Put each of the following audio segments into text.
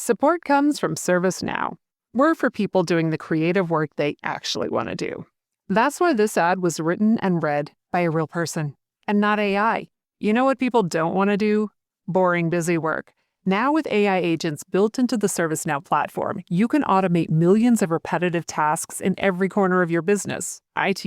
Support comes from ServiceNow. We're for people doing the creative work they actually want to do. That's why this ad was written and read by a real person and not AI. You know what people don't want to do? Boring, busy work. Now with AI agents built into the ServiceNow platform, you can automate millions of repetitive tasks in every corner of your business, IT,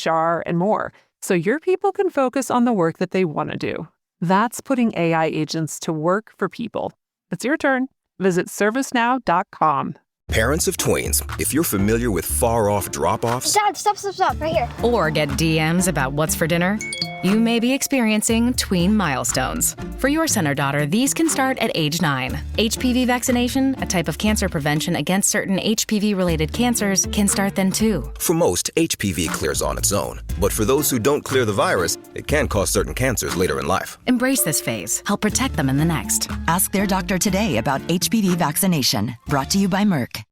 HR, and more, so your people can focus on the work that they want to do. That's putting AI agents to work for people. It's your turn. Visit servicenow.com. Parents of tweens, if you're familiar with far-off drop-offs... Dad, stop, right here. Or get DMs about what's for dinner, you may be experiencing tween milestones. For your son or daughter, these can start at age 9. HPV vaccination, a type of cancer prevention against certain HPV-related cancers, can start then too. For most, HPV clears on its own. But for those who don't clear the virus, it can cause certain cancers later in life. Embrace this phase. Help protect them in the next. Ask their doctor today about HPV vaccination. Brought to you by Merck.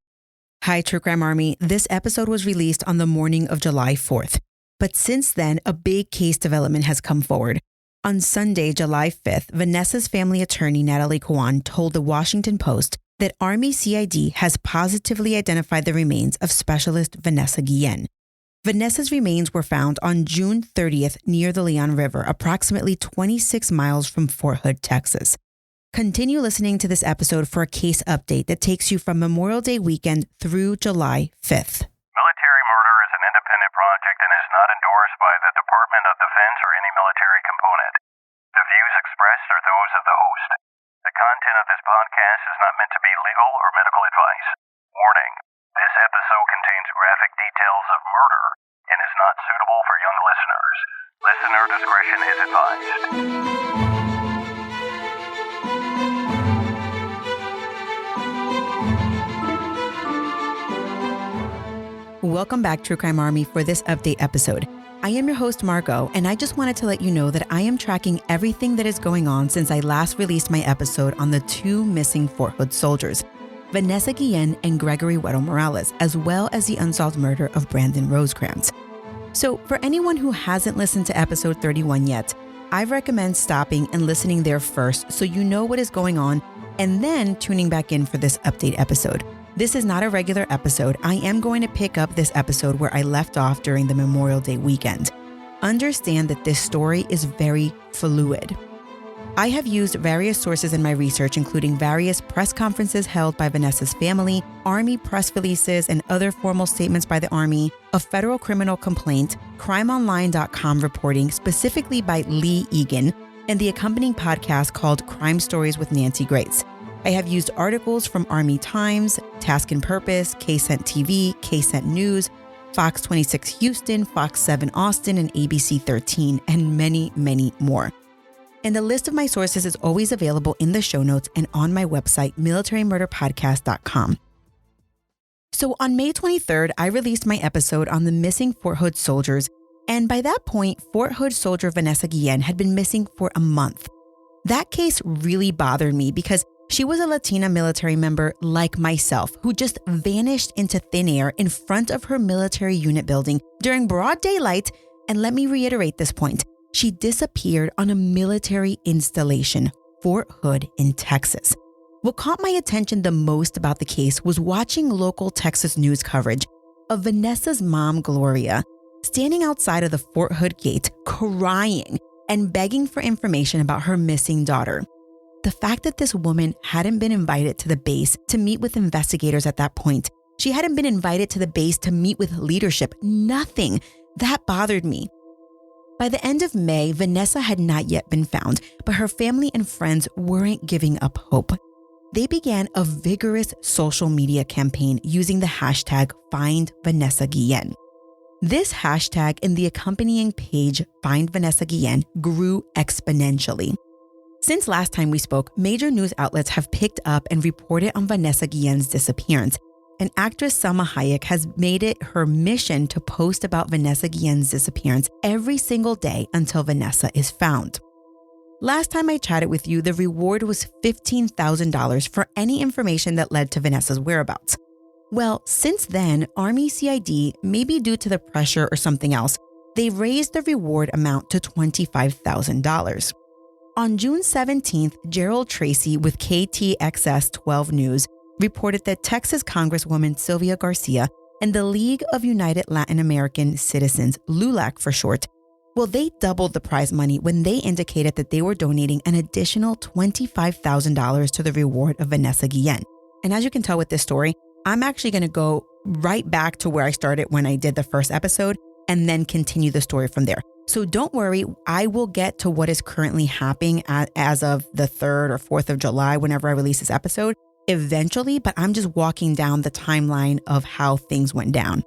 Hi, True Crime Army. This episode was released on the morning of July 4th. But since then, a big case development has come forward. On Sunday, July 5th, Vanessa's family attorney, Natalie Kwan, told the Washington Post that Army CID has positively identified the remains of specialist Vanessa Guillen. Vanessa's remains were found on June 30th near the Leon River, approximately 26 miles from Fort Hood, Texas. Continue listening to this episode for a case update that takes you from Memorial Day weekend through July 5th. Military murder is an independent project and is not endorsed by the Department of Defense or any military component. The views expressed are those of the host. The content of this podcast is not meant to be legal or medical advice. Warning, this episode contains graphic details of murder and is not suitable for young listeners. Listener discretion is advised. Welcome back, True Crime Army, for this update episode. I am your host, Margot, and I just wanted to let you know that I am tracking everything that is going on since I last released my episode on the two missing Fort Hood soldiers, Vanessa Guillen and Gregory Morales, as well as the unsolved murder of Brandon Rosecrans. So for anyone who hasn't listened to episode 31 yet, I recommend stopping and listening there first so you know what is going on, and then tuning back in for this update episode. This is not a regular episode. I am going to pick up this episode where I left off during the Memorial Day weekend. Understand that this story is very fluid. I have used various sources in my research, including various press conferences held by Vanessa's family, Army press releases and other formal statements by the Army, a federal criminal complaint, crimeonline.com reporting specifically by Lee Egan, and the accompanying podcast called Crime Stories with Nancy Grace. I have used articles from Army Times, Task and Purpose, KSENT TV, KSENT News, Fox 26 Houston, Fox 7 Austin, and ABC 13, and many, many more. And the list of my sources is always available in the show notes and on my website, militarymurderpodcast.com. So on May 23rd, I released my episode on the missing Fort Hood soldiers, and by that point, Fort Hood soldier Vanessa Guillen had been missing for a month. That case really bothered me because she was a Latina military member like myself who just vanished into thin air in front of her military unit building during broad daylight. And let me reiterate this point. She disappeared on a military installation, Fort Hood in Texas. What caught my attention the most about the case was watching local Texas news coverage of Vanessa's mom, Gloria, standing outside of the Fort Hood gate, crying and begging for information about her missing daughter. The fact that this woman hadn't been invited to the base to meet with investigators at that point, she hadn't been invited to the base to meet with leadership, nothing, that bothered me. By the end of May, Vanessa had not yet been found, but her family and friends weren't giving up hope. They began a vigorous social media campaign using the hashtag #FindVanessaGuillen. This hashtag and the accompanying page #FindVanessaGuillen grew exponentially. Since last time we spoke, major news outlets have picked up and reported on Vanessa Guillen's disappearance, and actress Salma Hayek has made it her mission to post about Vanessa Guillen's disappearance every single day until Vanessa is found. Last time I chatted with you, the reward was $15,000 for any information that led to Vanessa's whereabouts. Well, since then, Army CID, maybe due to the pressure or something else, they raised the reward amount to $25,000. On June 17th, Gerald Tracy with KTXS 12 News reported that Texas Congresswoman Sylvia Garcia and the League of United Latin American Citizens, LULAC for short, well, they doubled the prize money when they indicated that they were donating an additional $25,000 to the reward of Vanessa Guillen. And as you can tell with this story, I'm actually going to go right back to where I started when I did the first episode and then continue the story from there. So don't worry, I will get to what is currently happening as of the 3rd or 4th of July, whenever I release this episode, eventually, but I'm just walking down the timeline of how things went down.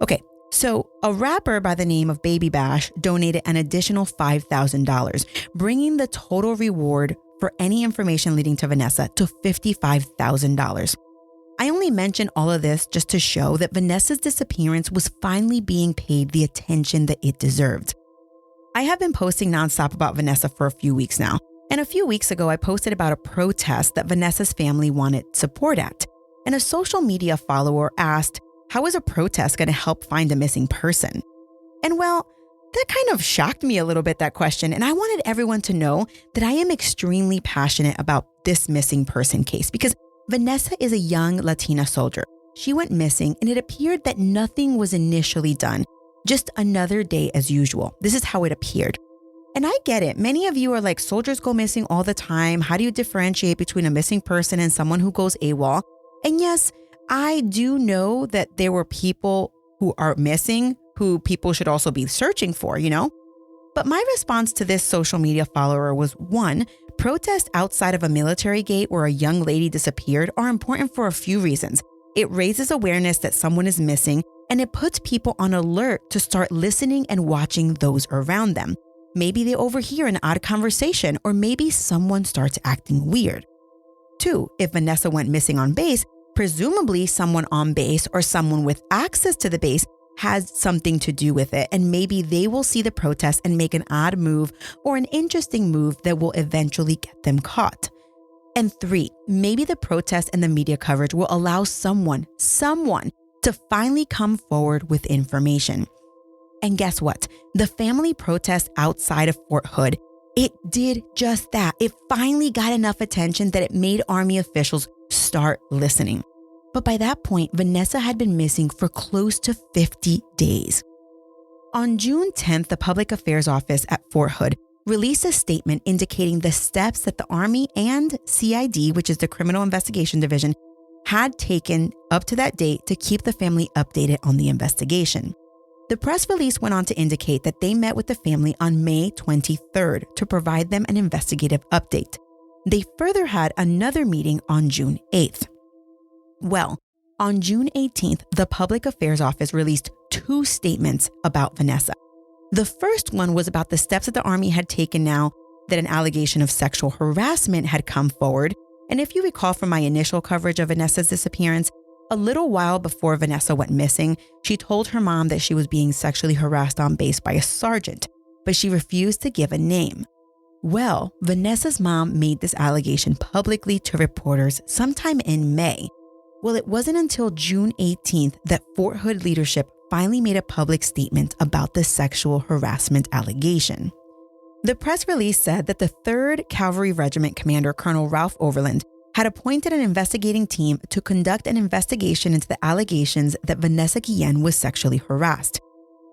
Okay, so a rapper by the name of Baby Bash donated an additional $5,000, bringing the total reward for any information leading to Vanessa to $55,000. I only mention all of this just to show that Vanessa's disappearance was finally being paid the attention that it deserved. I have been posting nonstop about Vanessa for a few weeks now, and a few weeks ago I posted about a protest that Vanessa's family wanted support at, and a social media follower asked, how is a protest going to help find a missing person? And well, that kind of shocked me a little bit, that question, and I wanted everyone to know that I am extremely passionate about this missing person case because Vanessa is a young Latina soldier. She went missing and it appeared that nothing was initially done, just another day as usual. This is how it appeared. And I get it. Many of you are like, soldiers go missing all the time. How do you differentiate between a missing person and someone who goes AWOL? And yes, I do know that there were people who are missing who people should also be searching for, you know? But my response to this social media follower was, one, protests outside of a military gate where a young lady disappeared are important for a few reasons. It raises awareness that someone is missing, and it puts people on alert to start listening and watching those around them. Maybe they overhear an odd conversation, or maybe someone starts acting weird. Two, if Vanessa went missing on base, presumably someone on base or someone with access to the base has something to do with it, and maybe they will see the protest and make an odd move or an interesting move that will eventually get them caught. And three, maybe the protest and the media coverage will allow someone to finally come forward with information. And guess what? The family protest outside of Fort Hood, it did just that. It finally got enough attention that it made Army officials start listening. But by that point, Vanessa had been missing for close to 50 days. On June 10th, the Public Affairs Office at Fort Hood released a statement indicating the steps that the Army and CID, which is the Criminal Investigation Division, had taken up to that date to keep the family updated on the investigation. The press release went on to indicate that they met with the family on May 23rd to provide them an investigative update. They further had another meeting on June 8th. Well, on June 18th, the Public Affairs Office released two statements about Vanessa. The first one was about the steps that the Army had taken now that an allegation of sexual harassment had come forward. And if you recall from my initial coverage of Vanessa's disappearance, a little while before Vanessa went missing, she told her mom that she was being sexually harassed on base by a sergeant, but she refused to give a name. Well, Vanessa's mom made this allegation publicly to reporters sometime in May. Well, it wasn't until June 18th that Fort Hood leadership finally made a public statement about the sexual harassment allegation. The press release said that the 3rd Cavalry Regiment Commander Colonel Ralph Overland had appointed an investigating team to conduct an investigation into the allegations that Vanessa Guillen was sexually harassed.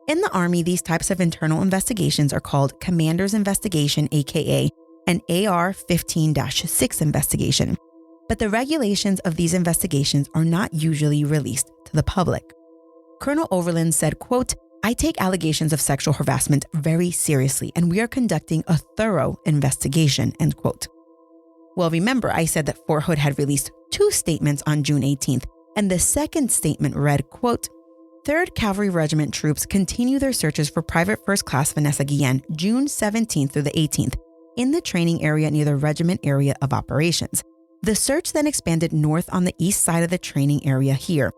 In the Army, these types of internal investigations are called Commander's Investigation, aka an AR-15-6 investigation. But the regulations of these investigations are not usually released to the public. Colonel Overland said, quote, "I take allegations of sexual harassment very seriously, and we are conducting a thorough investigation," end quote. Well, remember, I said that Fort Hood had released two statements on June 18th, and the second statement read, quote, 3rd Cavalry Regiment troops continue their searches for Private First Class Vanessa Guillen June 17th through the 18th in the training area near the regiment area of operations. The search then expanded north on the east side of the training area here.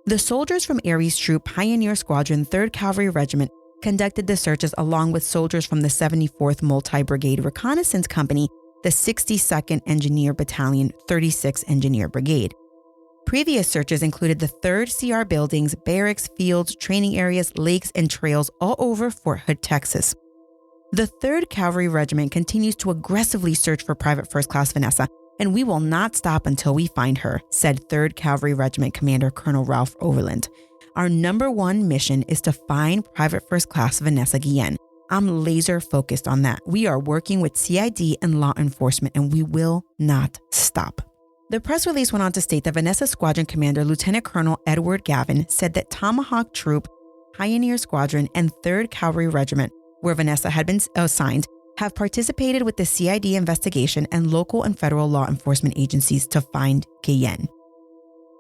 The soldiers from Aries Troop Pioneer Squadron 3rd Cavalry Regiment conducted the searches along with soldiers from the 74th Multi-Brigade Reconnaissance Company, the 62nd Engineer Battalion, 36th Engineer Brigade. Previous searches included the 3rd CR buildings, barracks, fields, training areas, lakes, and trails all over Fort Hood, Texas. The 3rd Cavalry Regiment continues to aggressively search for Private First Class Vanessa, and we will not stop until we find her, said 3rd Cavalry Regiment Commander Colonel Ralph Overland. Our number one mission is to find Private First Class Vanessa Guillen. I'm laser focused on that. We are working with CID and law enforcement, and we will not stop. The press release went on to state that Vanessa Squadron Commander Lieutenant Colonel Edward Gavin said that Tomahawk Troop, Pioneer Squadron, and 3rd Cavalry Regiment, where Vanessa had been assigned, have participated with the CID investigation and local and federal law enforcement agencies to find Guillen.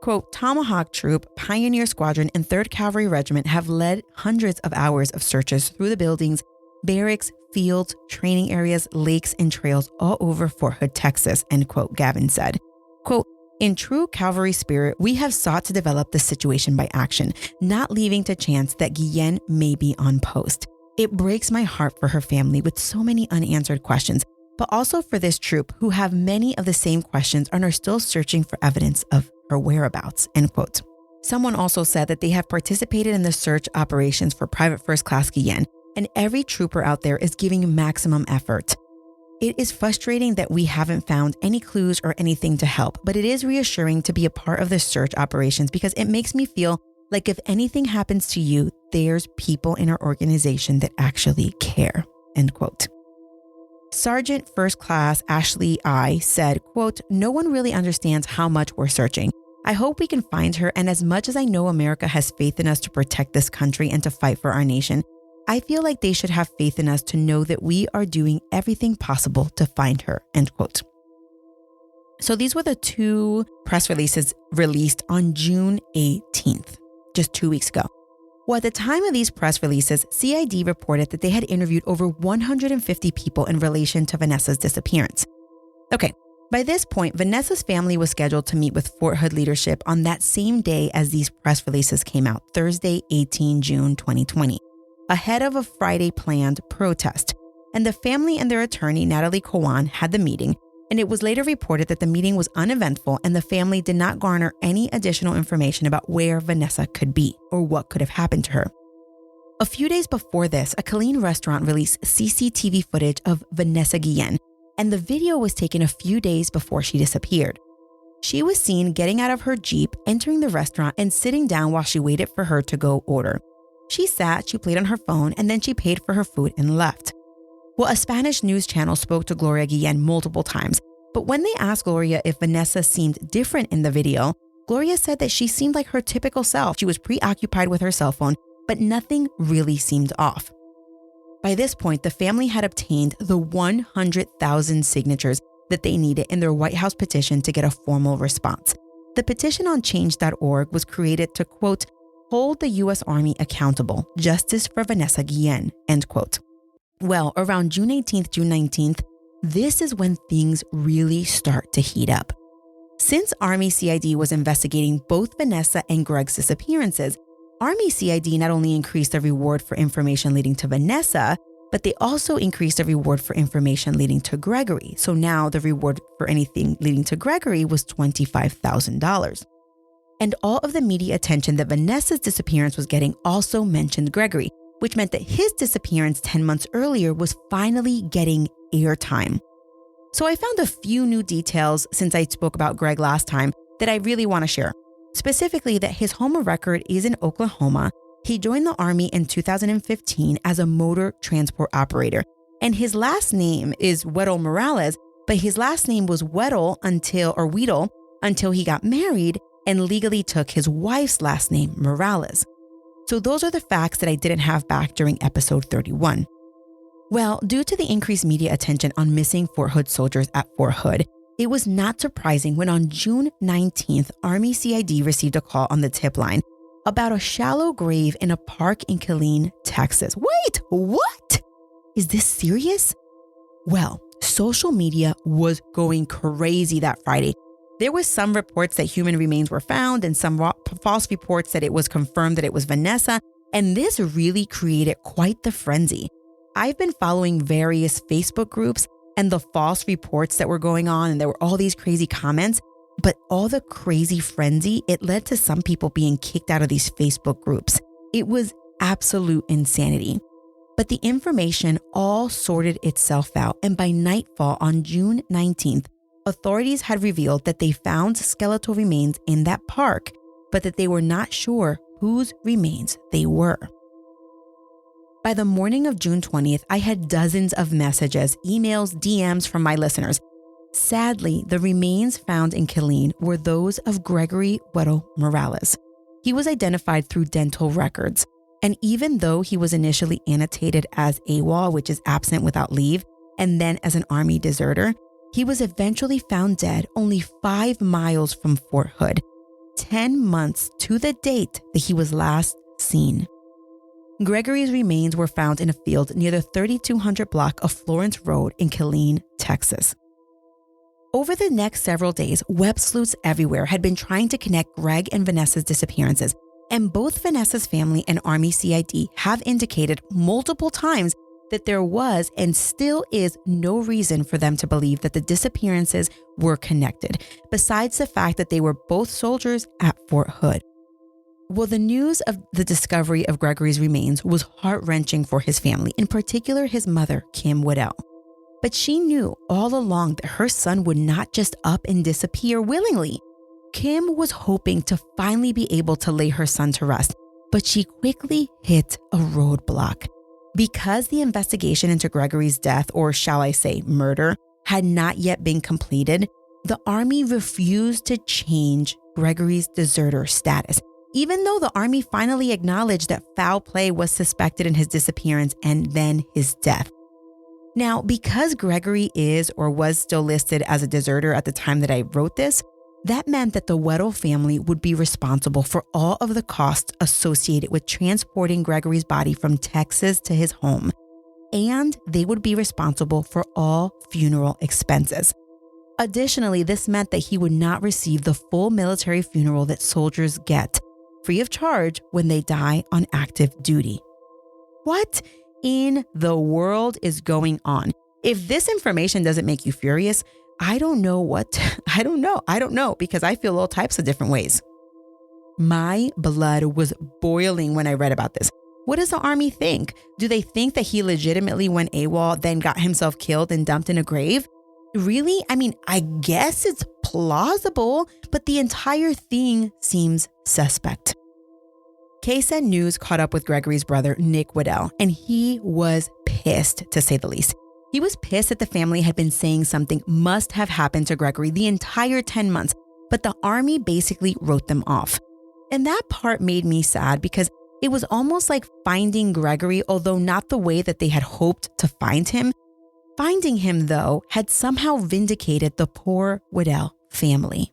Quote, Tomahawk Troop, Pioneer Squadron, and 3rd Cavalry Regiment have led hundreds of hours of searches through the buildings, barracks, fields, training areas, lakes, and trails all over Fort Hood, Texas, end quote, Gavin said. Quote, in true cavalry spirit, we have sought to develop the situation by action, not leaving to chance that Guillen may be on post. It breaks my heart for her family with so many unanswered questions, but also for this troop who have many of the same questions and are still searching for evidence of her whereabouts, end quote. Someone also said that they have participated in the search operations for Private First Class Guillen, and every trooper out there is giving maximum effort. It is frustrating that we haven't found any clues or anything to help, but it is reassuring to be a part of the search operations because it makes me feel like if anything happens to you, there's people in our organization that actually care, end quote. Sergeant First Class Ashley I said, quote, no one really understands how much we're searching. I hope we can find her, and as much as I know America has faith in us to protect this country and to fight for our nation, I feel like they should have faith in us to know that we are doing everything possible to find her, end quote. So these were the 2 press releases released on June 18th, just 2 weeks ago. Well, at the time of these press releases, CID reported that they had interviewed over 150 people in relation to Vanessa's disappearance. Okay, by this point, Vanessa's family was scheduled to meet with Fort Hood leadership on that same day as these press releases came out, Thursday, 18 June 2020, ahead of a Friday planned protest. And the family and their attorney, Natalie Cowan, had the meeting, and it was later reported that the meeting was uneventful and the family did not garner any additional information about where Vanessa could be or what could have happened to her. A few days before this, a Killeen restaurant released CCTV footage of Vanessa Guillen, and the video was taken a few days before she disappeared. She was seen getting out of her Jeep, entering the restaurant, and sitting down while she waited for her to go order. She sat, she played on her phone, and then she paid for her food and left. Well, a Spanish news channel spoke to Gloria Guillen multiple times, but when they asked Gloria if Vanessa seemed different in the video, Gloria said that she seemed like her typical self. She was preoccupied with her cell phone, but nothing really seemed off. By this point, the family had obtained the 100,000 signatures that they needed in their White House petition to get a formal response. The petition on change.org was created to, quote, hold the U.S. Army accountable, justice for Vanessa Guillen, end quote. Well, around June 18th, June 19th, this is when things really start to heat up. Since Army CID was investigating both Vanessa and Greg's disappearances, Army CID not only increased the reward for information leading to Vanessa, but they also increased the reward for information leading to Gregory. So now the reward for anything leading to Gregory was $25,000. And all of the media attention that Vanessa's disappearance was getting also mentioned Gregory, which meant that his disappearance 10 months earlier was finally getting airtime. So I found a few new details since I spoke about Greg last time that I really want to share. Specifically that his home of record is in Oklahoma. He joined the Army in 2015 as a motor transport operator. And his last name is Weddle Morales, but his last name was Weddle until he got married and legally took his wife's last name, Morales. So those are the facts that I didn't have back during episode 31. Well, due to the increased media attention on missing Fort Hood soldiers at Fort Hood, it was not surprising when on June 19th, Army CID received a call on the tip line about a shallow grave in a park in Killeen, Texas. Wait, what? Is this serious? Well, social media was going crazy that Friday. There was some reports that human remains were found and some false reports that it was confirmed that it was Vanessa, and this really created quite the frenzy. I've been following various Facebook groups and the false reports that were going on, and there were all these crazy comments, but all the crazy frenzy, it led to some people being kicked out of these Facebook groups. It was absolute insanity. But the information all sorted itself out, and by nightfall on June 19th, authorities had revealed that they found skeletal remains in that park, but that they were not sure whose remains they were. By the morning of June 20th, I had dozens of messages, emails, DMs from my listeners. Sadly, the remains found in Killeen were those of Gregory Morales. He was identified through dental records. And even though he was initially annotated as AWOL, which is absent without leave, and then as an Army deserter, he was eventually found dead only 5 miles from Fort Hood, 10 months to the date that he was last seen. Gregory's remains were found in a field near the 3200 block of Florence Road in Killeen, Texas. Over the next several days, web sleuths everywhere had been trying to connect Greg and Vanessa's disappearances, and both Vanessa's family and Army CID have indicated multiple times that there was and still is no reason for them to believe that the disappearances were connected, besides the fact that they were both soldiers at Fort Hood. Well, the news of the discovery of Gregory's remains was heart-wrenching for his family, in particular his mother, Kim Waddell. But she knew all along that her son would not just up and disappear willingly. Kim was hoping to finally be able to lay her son to rest, but she quickly hit a roadblock. Because the investigation into Gregory's death, or shall I say murder, had not yet been completed, the Army refused to change Gregory's deserter status, even though the Army finally acknowledged that foul play was suspected in his disappearance and then his death. Now, because Gregory is or was still listed as a deserter at the time that I wrote this, that meant that the Waddell family would be responsible for all of the costs associated with transporting Gregory's body from Texas to his home, and they would be responsible for all funeral expenses. Additionally, this meant that he would not receive the full military funeral that soldiers get, free of charge, when they die on active duty. What in the world is going on? If this information doesn't make you furious, I don't know, because I feel all types of different ways. My blood was boiling when I read about this. What does the Army think? Do they think that he legitimately went AWOL, then got himself killed and dumped in a grave? Really? I mean, I guess it's plausible, but the entire thing seems suspect. KSAT News caught up with Gregory's brother, Nick Waddell, and he was pissed, to say the least. He was pissed that the family had been saying something must have happened to Gregory the entire 10 months, but the Army basically wrote them off. And that part made me sad because it was almost like finding Gregory, although not the way that they had hoped to find him. Finding him, though, had somehow vindicated the poor Waddell family.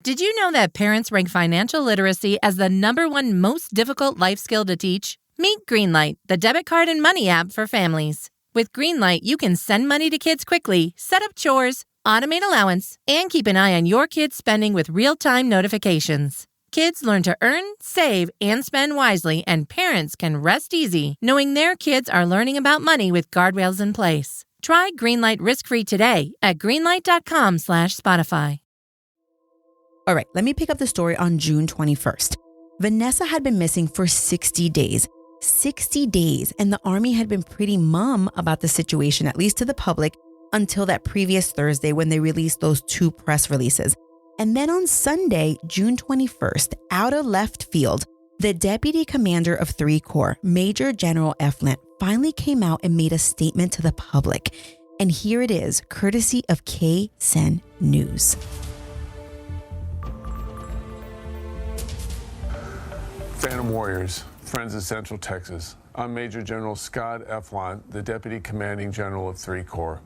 Did you know that parents rank financial literacy as the #1 most difficult life skill to teach? Meet Greenlight, the debit card and money app for families. With Greenlight, you can send money to kids quickly, set up chores, automate allowance, and keep an eye on your kids' spending with real-time notifications. Kids learn to earn, save, and spend wisely, and parents can rest easy knowing their kids are learning about money with guardrails in place. Try Greenlight risk-free today at greenlight.com/Spotify. All right, let me pick up the story on June 21st. Vanessa had been missing for 60 days. 60 days, and the Army had been pretty mum about the situation, at least to the public, until that previous Thursday when they released those 2 press releases. And then on Sunday, June 21st, out of left field, the Deputy Commander of 3 Corps, Major General F. Lent, finally came out and made a statement to the public. And here it is, courtesy of KSAT News. Phantom Warriors, friends of Central Texas. I'm Major General Scott F. Lent, the Deputy Commanding General of 3 Corps,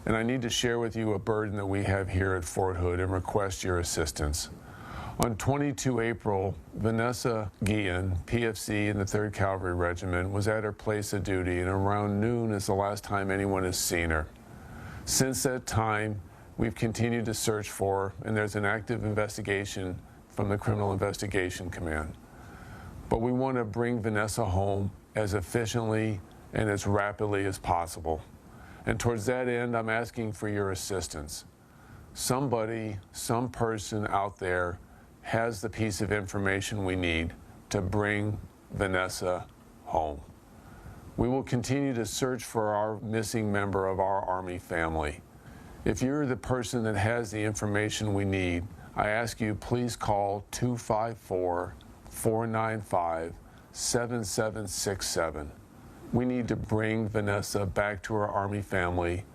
and I need to share with you a burden that we have here at Fort Hood and request your assistance. On 22 April, Vanessa Guillen, PFC in the 3rd Cavalry Regiment, was at her place of duty, and around noon is the last time anyone has seen her. Since that time, we've continued to search for her, and there's an active investigation from the Criminal Investigation Command. But we want to bring Vanessa home as efficiently and as rapidly as possible. And towards that end, I'm asking for your assistance. Somebody, some person out there has the piece of information we need to bring Vanessa home. We will continue to search for our missing member of our Army family. If you're the person that has the information we need, I ask you please call 254-495-7767. We need to bring Vanessa back to her Army family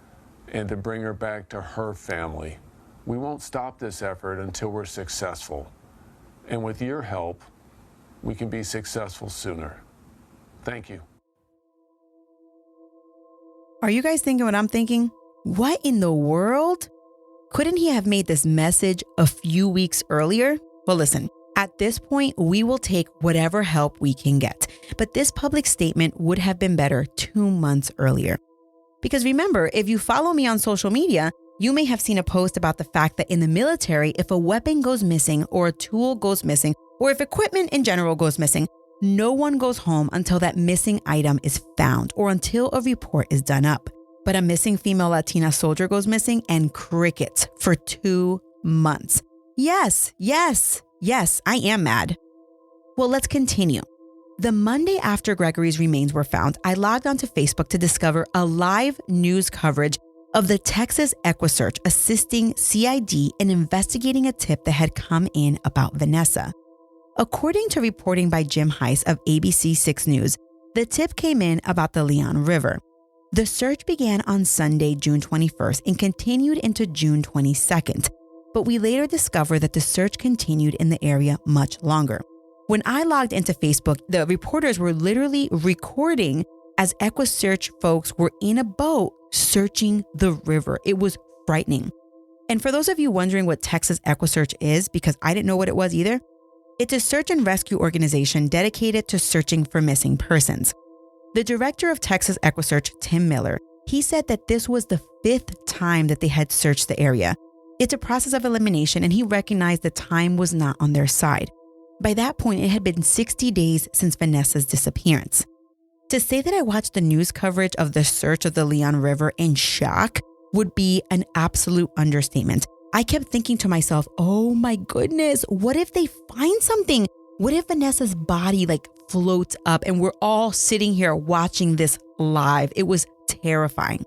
and to bring her back to her family. We won't stop this effort until we're successful. And with your help, we can be successful sooner. Thank you. Are you guys thinking what I'm thinking? What in the world? Couldn't he have made this message a few weeks earlier? Well, listen, at this point, we will take whatever help we can get. But this public statement would have been better 2 months earlier. Because remember, if you follow me on social media, you may have seen a post about the fact that in the military, if a weapon goes missing or a tool goes missing, or if equipment in general goes missing, no one goes home until that missing item is found or until a report is done up. But a missing female Latina soldier goes missing and crickets for 2 months. Yes, I am mad. Well, let's continue. The Monday after Gregory's remains were found, I logged onto Facebook to discover a live news coverage of the Texas EquiSearch assisting CID in investigating a tip that had come in about Vanessa. According to reporting by Jim Heiss of ABC 6 News, the tip came in about the Leon River. The search began on Sunday, June 21st and continued into June 22nd, but we later discovered that the search continued in the area much longer. When I logged into Facebook, the reporters were literally recording as EquiSearch folks were in a boat searching the river. It was frightening. And for those of you wondering what Texas EquiSearch is, because I didn't know what it was either, it's a search and rescue organization dedicated to searching for missing persons. The director of Texas EquiSearch, Tim Miller, he said that this was the 5th time that they had searched the area. It's a process of elimination, and he recognized the time was not on their side. By that point, it had been 60 days since Vanessa's disappearance. To say that I watched the news coverage of the search of the Leon River in shock would be an absolute understatement. I kept thinking to myself, oh my goodness, what if they find something? What if Vanessa's body floats up and we're all sitting here watching this live? It was terrifying.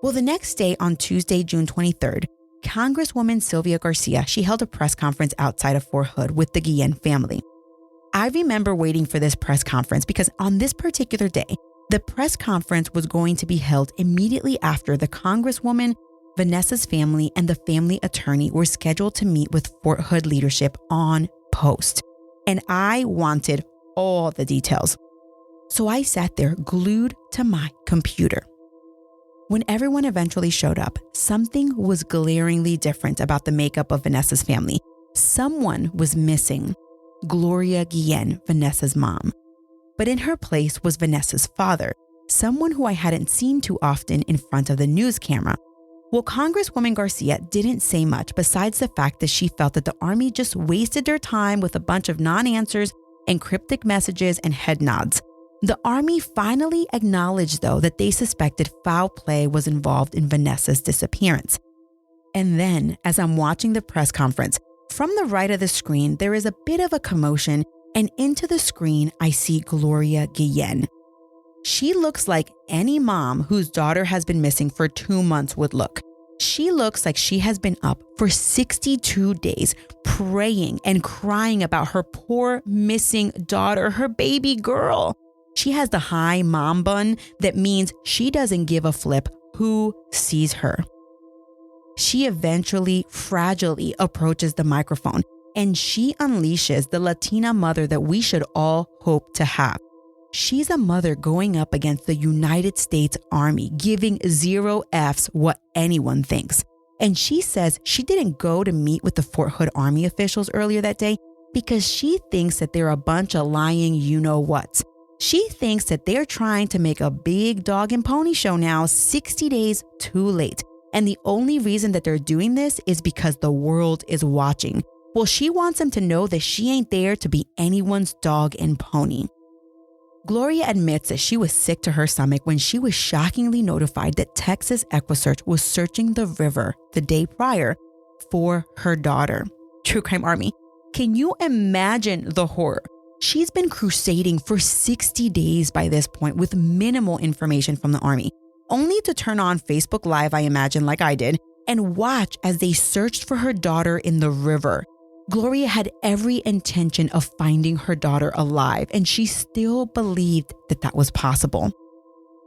Well, the next day on Tuesday, June 23rd, Congresswoman Sylvia Garcia, she held a press conference outside of Fort Hood with the Guillen family. I remember waiting for this press conference because on this particular day, the press conference was going to be held immediately after the Congresswoman, Vanessa's family, and the family attorney were scheduled to meet with Fort Hood leadership on post. And I wanted all the details. So I sat there glued to my computer. When everyone eventually showed up, something was glaringly different about the makeup of Vanessa's family. Someone was missing. Gloria Guillen, Vanessa's mom. But in her place was Vanessa's father, someone who I hadn't seen too often in front of the news camera. Well, Congresswoman Garcia didn't say much besides the fact that she felt that the Army just wasted their time with a bunch of non-answers and cryptic messages and head nods. The Army finally acknowledged, though, that they suspected foul play was involved in Vanessa's disappearance. And then, as I'm watching the press conference, from the right of the screen, there is a bit of a commotion, and into the screen, I see Gloria Guillen. She looks like any mom whose daughter has been missing for 2 months would look. She looks like she has been up for 62 days praying and crying about her poor missing daughter, her baby girl. She has the high mom bun that means she doesn't give a flip who sees her. She eventually, fragilely approaches the microphone and she unleashes the Latina mother that we should all hope to have. She's a mother going up against the United States Army, giving 0 Fs what anyone thinks. And she says she didn't go to meet with the Fort Hood Army officials earlier that day because she thinks that they're a bunch of lying you-know-whats. She thinks that they're trying to make a big dog and pony show now 60 days too late. And the only reason that they're doing this is because the world is watching. Well, she wants them to know that she ain't there to be anyone's dog and pony. Gloria admits that she was sick to her stomach when she was shockingly notified that Texas EquiSearch was searching the river the day prior for her daughter. True Crime Army, Can you imagine the horror? She's been crusading for 60 days by this point with minimal information from the army, only to turn on Facebook Live, I imagine, like I did, and watch as they searched for her daughter in the river. Gloria had every intention of finding her daughter alive, and she still believed that that was possible.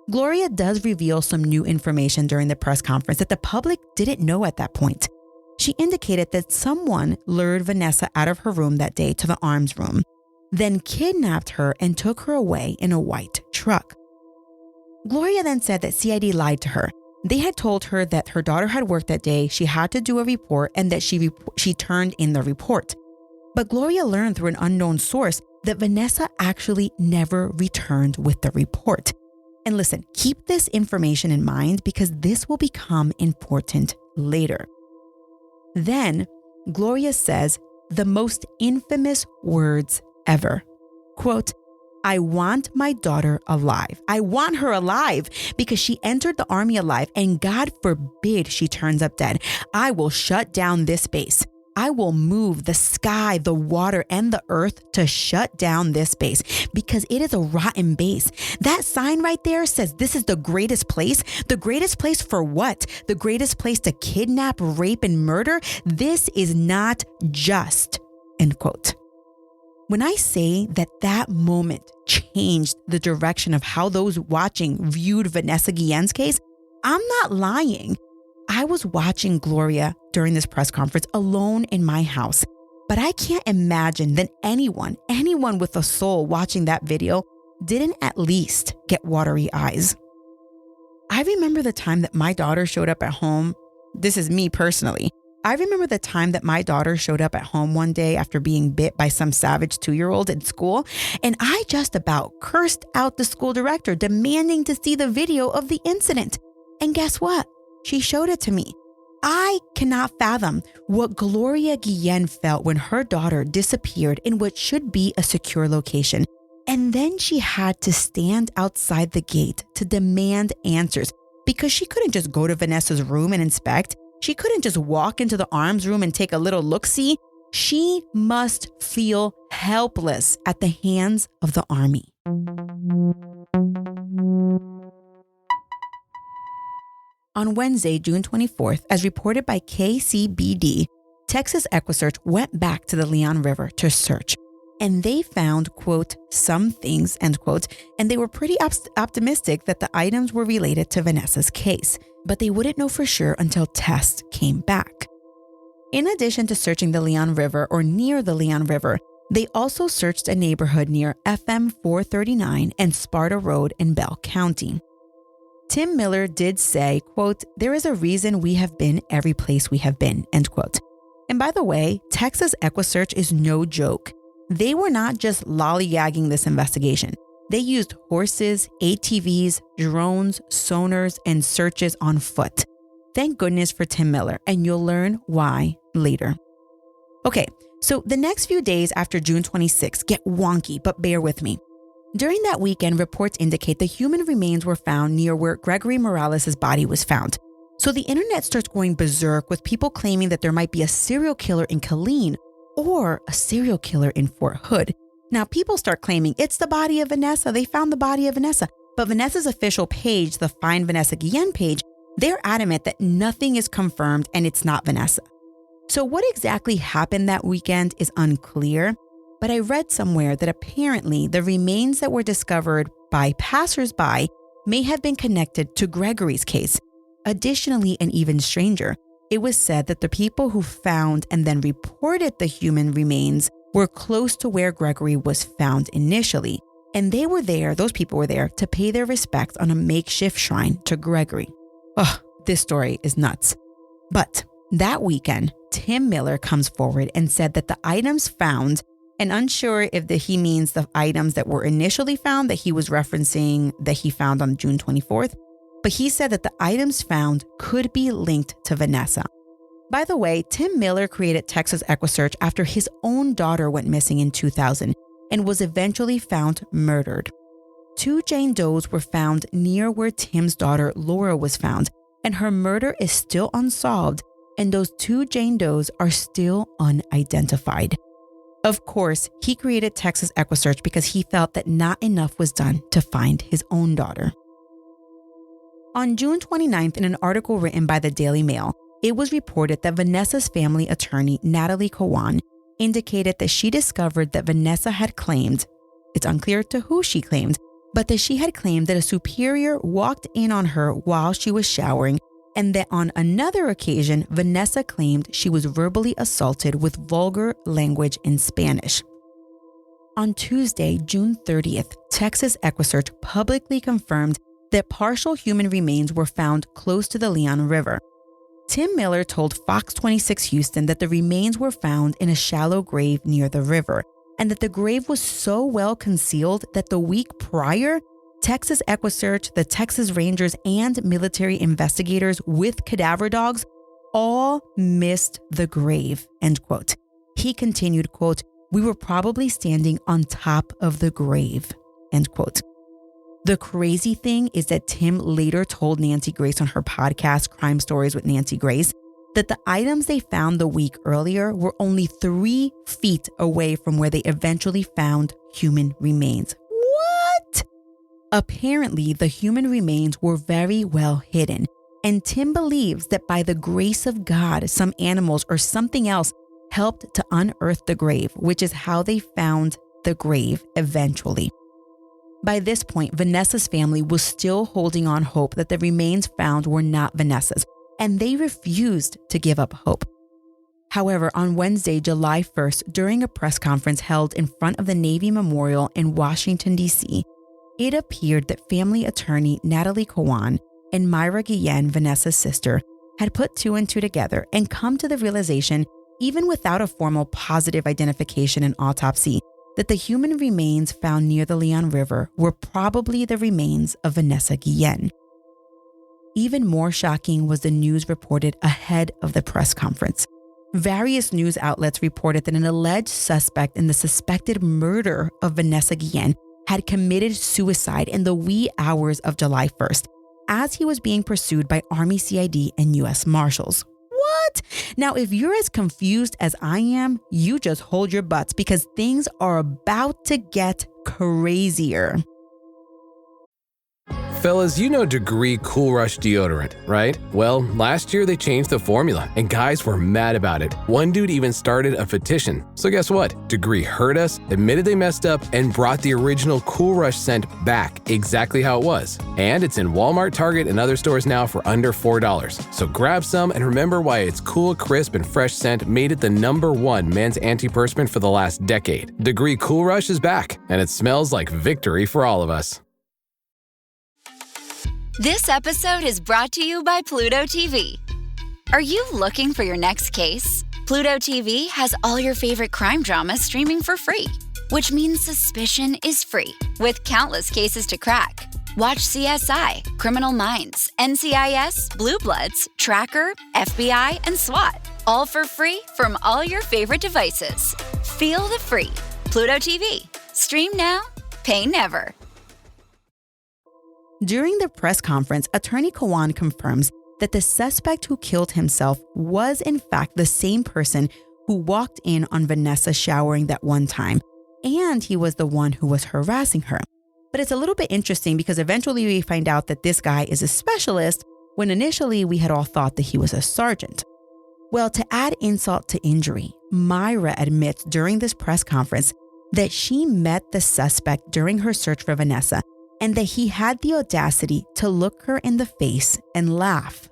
Gloria does reveal some new information during the press conference that the public didn't know at that point. She indicated that someone lured Vanessa out of her room that day to the arms room, then kidnapped her and took her away in a white truck. Gloria then said that CID lied to her. They had told her that her daughter had worked that day, she had to do a report, and that she turned in the report. But Gloria learned through an unknown source that Vanessa actually never returned with the report. And listen, keep this information in mind because this will become important later. Then, Gloria says the most infamous words ever. Quote, "I want my daughter alive. I want her alive because she entered the army alive and God forbid she turns up dead. I will shut down this base. I will move the sky, the water, and the earth to shut down this base because it is a rotten base. That sign right there says this is the greatest place. The greatest place for what? The greatest place to kidnap, rape, and murder? This is not just." End quote. When I say that that moment changed the direction of how those watching viewed Vanessa Guillen's case, I'm not lying. I was watching Gloria during this press conference alone in my house, but I can't imagine that anyone with a soul watching that video didn't at least get watery eyes. I remember the time that my daughter showed up at home. This is me personally. I remember the time that my daughter showed up at home one day after being bit by some savage 2-year-old in school, and I just about cursed out the school director, demanding to see the video of the incident. And guess what? She showed it to me. I cannot fathom what Gloria Guillen felt when her daughter disappeared in what should be a secure location. And then she had to stand outside the gate to demand answers because she couldn't just go to Vanessa's room and inspect. She couldn't just walk into the arms room and take a little look-see. She must feel helpless at the hands of the army. On Wednesday, June 24th, as reported by KCBD, Texas EquiSearch went back to the Leon River to search. And they found, quote, "some things," end quote, and they were pretty optimistic that the items were related to Vanessa's case. But they wouldn't know for sure until tests came back. In addition to searching the Leon River or near the Leon River, they also searched a neighborhood near FM 439 and Sparta Road in Bell County. Tim Miller did say, quote, "there is a reason we have been every place we have been," end quote. And by the way, Texas EquiSearch is no joke. They were not just lollygagging this investigation. They used horses, ATVs, drones, sonars, and searches on foot. Thank goodness for Tim Miller, and you'll learn why later. Okay, so the next few days after June 26 get wonky, but bear with me. During that weekend, reports indicate the human remains were found near where Gregory Morales' body was found. So the internet starts going berserk with people claiming that there might be a serial killer in Killeen or a serial killer in Fort Hood. Now, people start claiming it's the body of Vanessa. They found the body of Vanessa. But Vanessa's official page, the Find Vanessa Guillen page, they're adamant that nothing is confirmed and it's not Vanessa. So what exactly happened that weekend is unclear. But I read somewhere that apparently the remains that were discovered by passersby may have been connected to Gregory's case. Additionally, and even stranger, it was said that the people who found and then reported the human remains were close to where Gregory was found initially. And they were there, those people were there, to pay their respects on a makeshift shrine to Gregory. Oh, this story is nuts. But that weekend, Tim Miller comes forward and said that the items found, and unsure if he means the items that were initially found that he was referencing that he found on June 24th, but he said that the items found could be linked to Vanessa. By the way, Tim Miller created Texas EquiSearch after his own daughter went missing in 2000 and was eventually found murdered. 2 Jane Does were found near where Tim's daughter Laura was found, and her murder is still unsolved, and those 2 Jane Does are still unidentified. Of course, he created Texas EquiSearch because he felt that not enough was done to find his own daughter. On June 29th, in an article written by the Daily Mail, it was reported that Vanessa's family attorney, Natalie Cowan, indicated that she discovered that Vanessa had claimed, it's unclear to who she claimed, but that she had claimed that a superior walked in on her while she was showering, and that on another occasion, Vanessa claimed she was verbally assaulted with vulgar language in Spanish. On Tuesday, June 30th, Texas EquiSearch publicly confirmed that partial human remains were found close to the Leon River. Tim Miller told Fox 26 Houston that the remains were found in a shallow grave near the river, and that the grave was so well concealed that the week prior, Texas EquiSearch, the Texas Rangers, and military investigators with cadaver dogs all missed the grave, end quote. He continued, quote, "We were probably standing on top of the grave," end quote. The crazy thing is that Tim later told Nancy Grace on her podcast, Crime Stories with Nancy Grace, that the items they found the week earlier were only 3 feet away from where they eventually found human remains. What? Apparently, the human remains were very well hidden, and Tim believes that by the grace of God, some animals or something else helped to unearth the grave, which is how they found the grave eventually. By this point, Vanessa's family was still holding on hope that the remains found were not Vanessa's, and they refused to give up hope. However, on Wednesday, July 1st, during a press conference held in front of the Navy Memorial in Washington, D.C., it appeared that family attorney Natalie Cowan and Margot Guillen, Vanessa's sister, had put 2 and 2 together and come to the realization, even without a formal positive identification and autopsy, that the human remains found near the Leon River were probably the remains of Vanessa Guillen. Even more shocking was the news reported ahead of the press conference. Various news outlets reported that an alleged suspect in the suspected murder of Vanessa Guillen had committed suicide in the wee hours of July 1st, as he was being pursued by Army CID and U.S. Marshals. What? Now, if you're as confused as I am, you just hold your butts because things are about to get crazier. Fellas, you know Degree Cool Rush deodorant, right? Well, last year they changed the formula, and guys were mad about it. One dude even started a petition. So guess what? Degree heard us, admitted they messed up, and brought the original Cool Rush scent back exactly how it was. And it's in Walmart, Target, and other stores now for under $4. So grab some and remember why its cool, crisp, and fresh scent made it the #1 men's antiperspirant for the last decade. Degree Cool Rush is back, and it smells like victory for all of us. This episode is brought to you by Pluto TV. Are you looking for your next case? Pluto TV has all your favorite crime dramas streaming for free, which means suspicion is free, with countless cases to crack. Watch CSI, Criminal Minds, NCIS, Blue Bloods, Tracker, FBI, and SWAT, all for free from all your favorite devices. Feel the free. Pluto TV. Stream now, pay never. During the press conference, Attorney Cowan confirms that the suspect who killed himself was in fact the same person who walked in on Vanessa showering that one time, and he was the one who was harassing her. But it's a little bit interesting because eventually we find out that this guy is a specialist when initially we had all thought that he was a sergeant. Well, to add insult to injury, Myra admits during this press conference that she met the suspect during her search for Vanessa and that he had the audacity to look her in the face and laugh.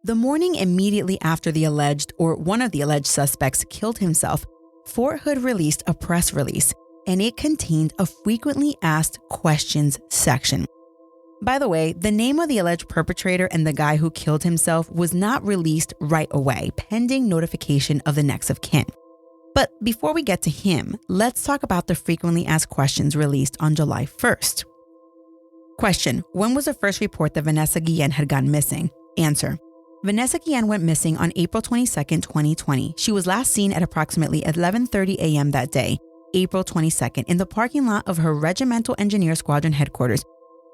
The morning immediately after the alleged, or one of the alleged suspects, killed himself, Fort Hood released a press release, and it contained a frequently asked questions section. By the way, the name of the alleged perpetrator and the guy who killed himself was not released right away, pending notification of the next of kin. But before we get to him, let's talk about the frequently asked questions released on July 1st. Question: when was the first report that Vanessa Guillen had gone missing? Answer: Vanessa Guillen went missing on April 22nd, 2020. She was last seen at approximately 11:30 a.m. that day, April 22nd, in the parking lot of her Regimental Engineer Squadron headquarters,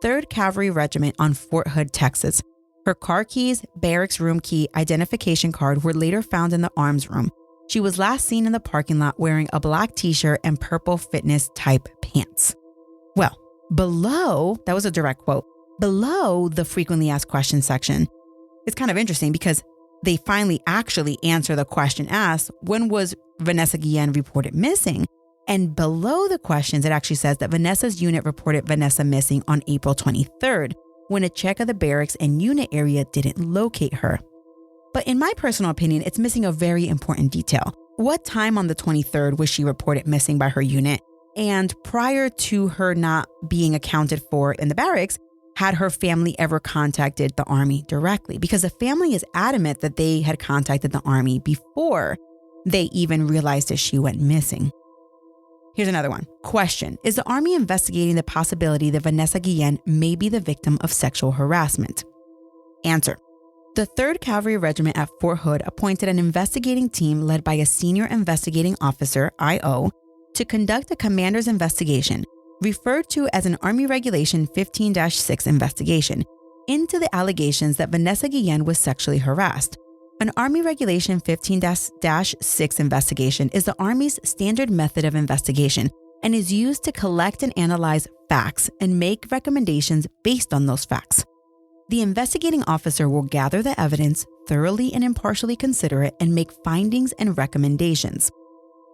3rd Cavalry Regiment on Fort Hood, Texas. Her car keys, barracks room key, identification card were later found in the arms room. She was last seen in the parking lot wearing a black t-shirt and purple fitness type pants. Well, below, that was a direct quote, below the frequently asked questions section, it's kind of interesting because they finally actually answer the question asked, when was Vanessa Guillen reported missing? And below the questions, it actually says that Vanessa's unit reported Vanessa missing on April 23rd, when a check of the barracks and unit area didn't locate her. But in my personal opinion, it's missing a very important detail. What time on the 23rd was she reported missing by her unit? And prior to her not being accounted for in the barracks, had her family ever contacted the Army directly? Because the family is adamant that they had contacted the Army before they even realized that she went missing. Here's another one. Question: is the Army investigating the possibility that Vanessa Guillen may be the victim of sexual harassment? Answer: the 3rd Cavalry Regiment at Fort Hood appointed an investigating team led by a senior investigating officer, IO, to conduct a commander's investigation, referred to as an Army Regulation 15-6 investigation, into the allegations that Vanessa Guillen was sexually harassed. An Army Regulation 15-6 investigation is the Army's standard method of investigation and is used to collect and analyze facts and make recommendations based on those facts. The investigating officer will gather the evidence, thoroughly and impartially consider it, and make findings and recommendations.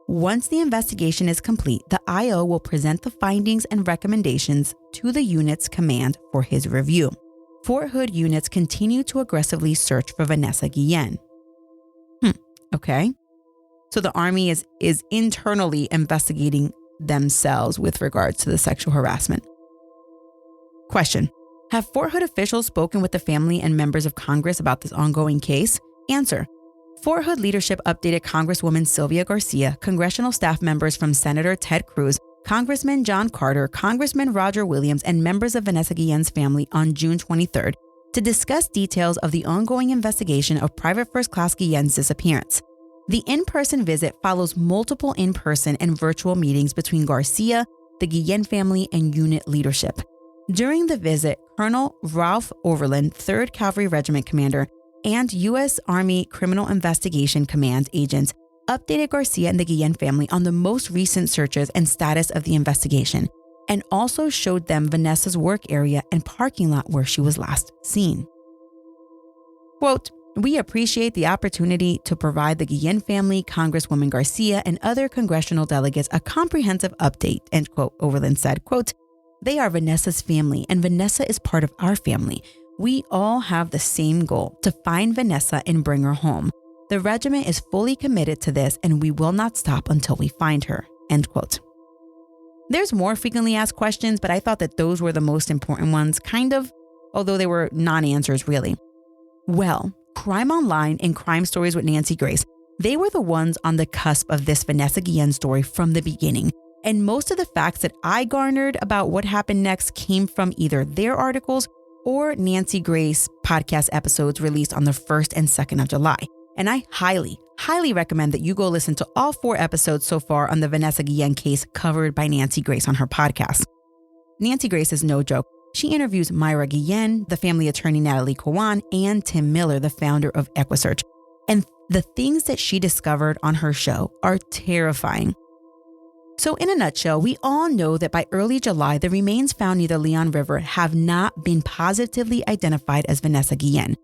Once the investigation is complete, the IO will present the findings and recommendations to the unit's command for his review. Fort Hood units continue to aggressively search for Vanessa Guillen. Okay. So the Army is internally investigating themselves with regards to the sexual harassment. Question: have Fort Hood officials spoken with the family and members of Congress about this ongoing case? Answer: Fort Hood leadership updated Congresswoman Sylvia Garcia, congressional staff members from Senator Ted Cruz, Congressman John Carter, Congressman Roger Williams, and members of Vanessa Guillen's family on June 23rd to discuss details of the ongoing investigation of Private First Class Guillen's disappearance. The in-person visit follows multiple in-person and virtual meetings between Garcia, the Guillen family, and unit leadership. During the visit, Colonel Ralph Overland, 3rd Cavalry Regiment Commander, and U.S. Army Criminal Investigation Command agents updated Garcia and the Guillen family on the most recent searches and status of the investigation, and also showed them Vanessa's work area and parking lot where she was last seen. Quote, "We appreciate the opportunity to provide the Guillen family, Congresswoman Garcia, and other congressional delegates a comprehensive update," end quote, Overland said. Quote, "They are Vanessa's family, and Vanessa is part of our family. We all have the same goal, to find Vanessa and bring her home. The regiment is fully committed to this, and we will not stop until we find her," end quote. There's more frequently asked questions, but I thought that those were the most important ones, kind of, although they were non-answers really. Well, Crime Online and Crime Stories with Nancy Grace, they were the ones on the cusp of this Vanessa Guillen story from the beginning. And most of the facts that I garnered about what happened next came from either their articles or Nancy Grace podcast episodes released on the 1st and 2nd of July. And I highly recommend that you go listen to all 4 episodes so far on the Vanessa Guillen case covered by Nancy Grace on her podcast. Nancy Grace is no joke. She interviews Myra Guillen, the family attorney Natalie Cowan, and Tim Miller, the founder of Equisearch. And the things that she discovered on her show are terrifying. So in a nutshell, we all know that by early July, the remains found near the Leon River have not been positively identified as Vanessa Guillen.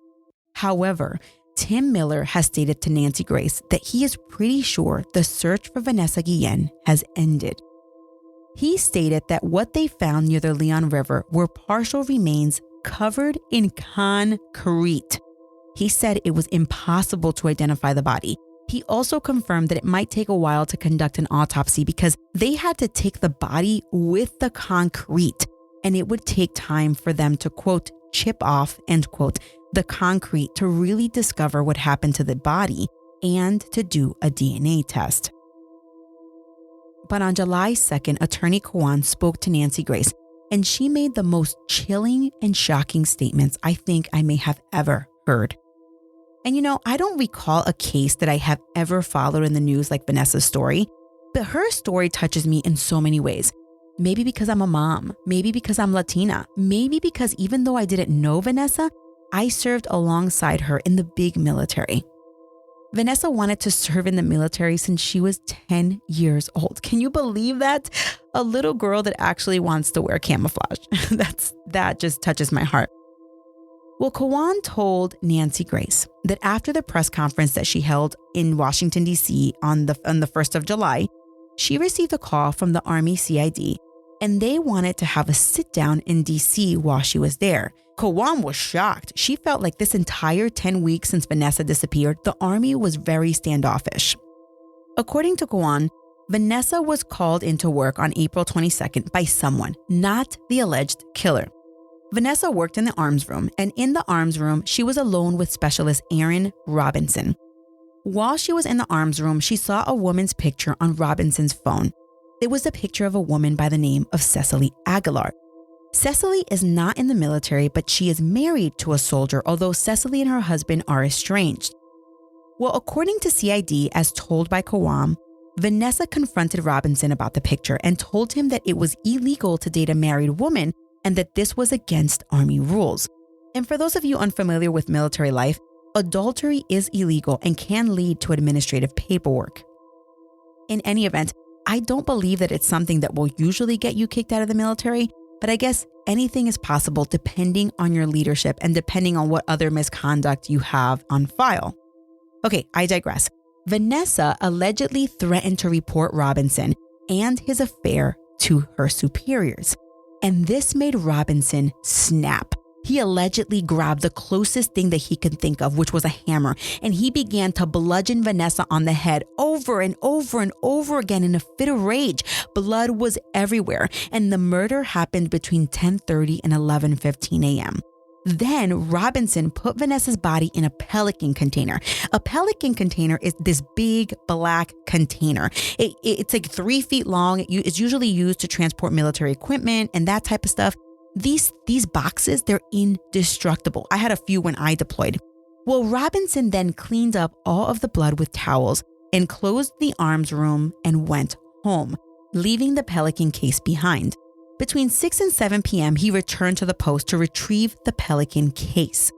However, Tim Miller has stated to Nancy Grace that he is pretty sure the search for Vanessa Guillen has ended. He stated that what they found near the Leon River were partial remains covered in concrete. He said it was impossible to identify the body. He also confirmed that it might take a while to conduct an autopsy because they had to take the body with the concrete, and it would take time for them to, quote, chip off, end quote, the concrete to really discover what happened to the body and to do a DNA test. But on July 2nd, Attorney Cowan spoke to Nancy Grace, and she made the most chilling and shocking statements I think I may have ever heard. And you know, I don't recall a case that I have ever followed in the news like Vanessa's story, but her story touches me in so many ways. Maybe because I'm a mom, maybe because I'm Latina, maybe because even though I didn't know Vanessa, I served alongside her in the big military. Vanessa wanted to serve in the military since she was 10 years old. Can you believe that? A little girl that actually wants to wear camouflage. That just touches my heart. Well, Kawan told Nancy Grace that after the press conference that she held in Washington, D.C. on the 1st of July, she received a call from the Army CID, and they wanted to have a sit down in D.C. while she was there. Kawan was shocked. She felt like this entire 10 weeks since Vanessa disappeared, the Army was very standoffish. According to Kawan, Vanessa was called into work on April 22nd by someone, not the alleged killer. Vanessa worked in the arms room, and in the arms room, she was alone with specialist Aaron Robinson. While she was in the arms room, she saw a woman's picture on Robinson's phone. It was a picture of a woman by the name of Cecily Aguilar. Cecily is not in the military, but she is married to a soldier, although Cecily and her husband are estranged. Well, according to CID, as told by Kawan, Vanessa confronted Robinson about the picture and told him that it was illegal to date a married woman and that this was against Army rules. And for those of you unfamiliar with military life, adultery is illegal and can lead to administrative paperwork. In any event, I don't believe that it's something that will usually get you kicked out of the military, but I guess anything is possible depending on your leadership and depending on what other misconduct you have on file. Okay, I digress. Vanessa allegedly threatened to report Robinson and his affair to her superiors. And this made Robinson snap. He allegedly grabbed the closest thing that he could think of, which was a hammer, and he began to bludgeon Vanessa on the head over and over and over again in a fit of rage. Blood was everywhere, and the murder happened between 10:30 and 11:15 a.m. Then Robinson put Vanessa's body in a Pelican container. A Pelican container is this big black container. It's like 3 feet long. It's usually used to transport military equipment and that type of stuff. These boxes, they're indestructible. I had a few when I deployed. Well, Robinson then cleaned up all of the blood with towels and closed the arms room and went home, leaving the Pelican case behind. Between 6 and 7 p.m., he returned to the post to retrieve the Pelican case.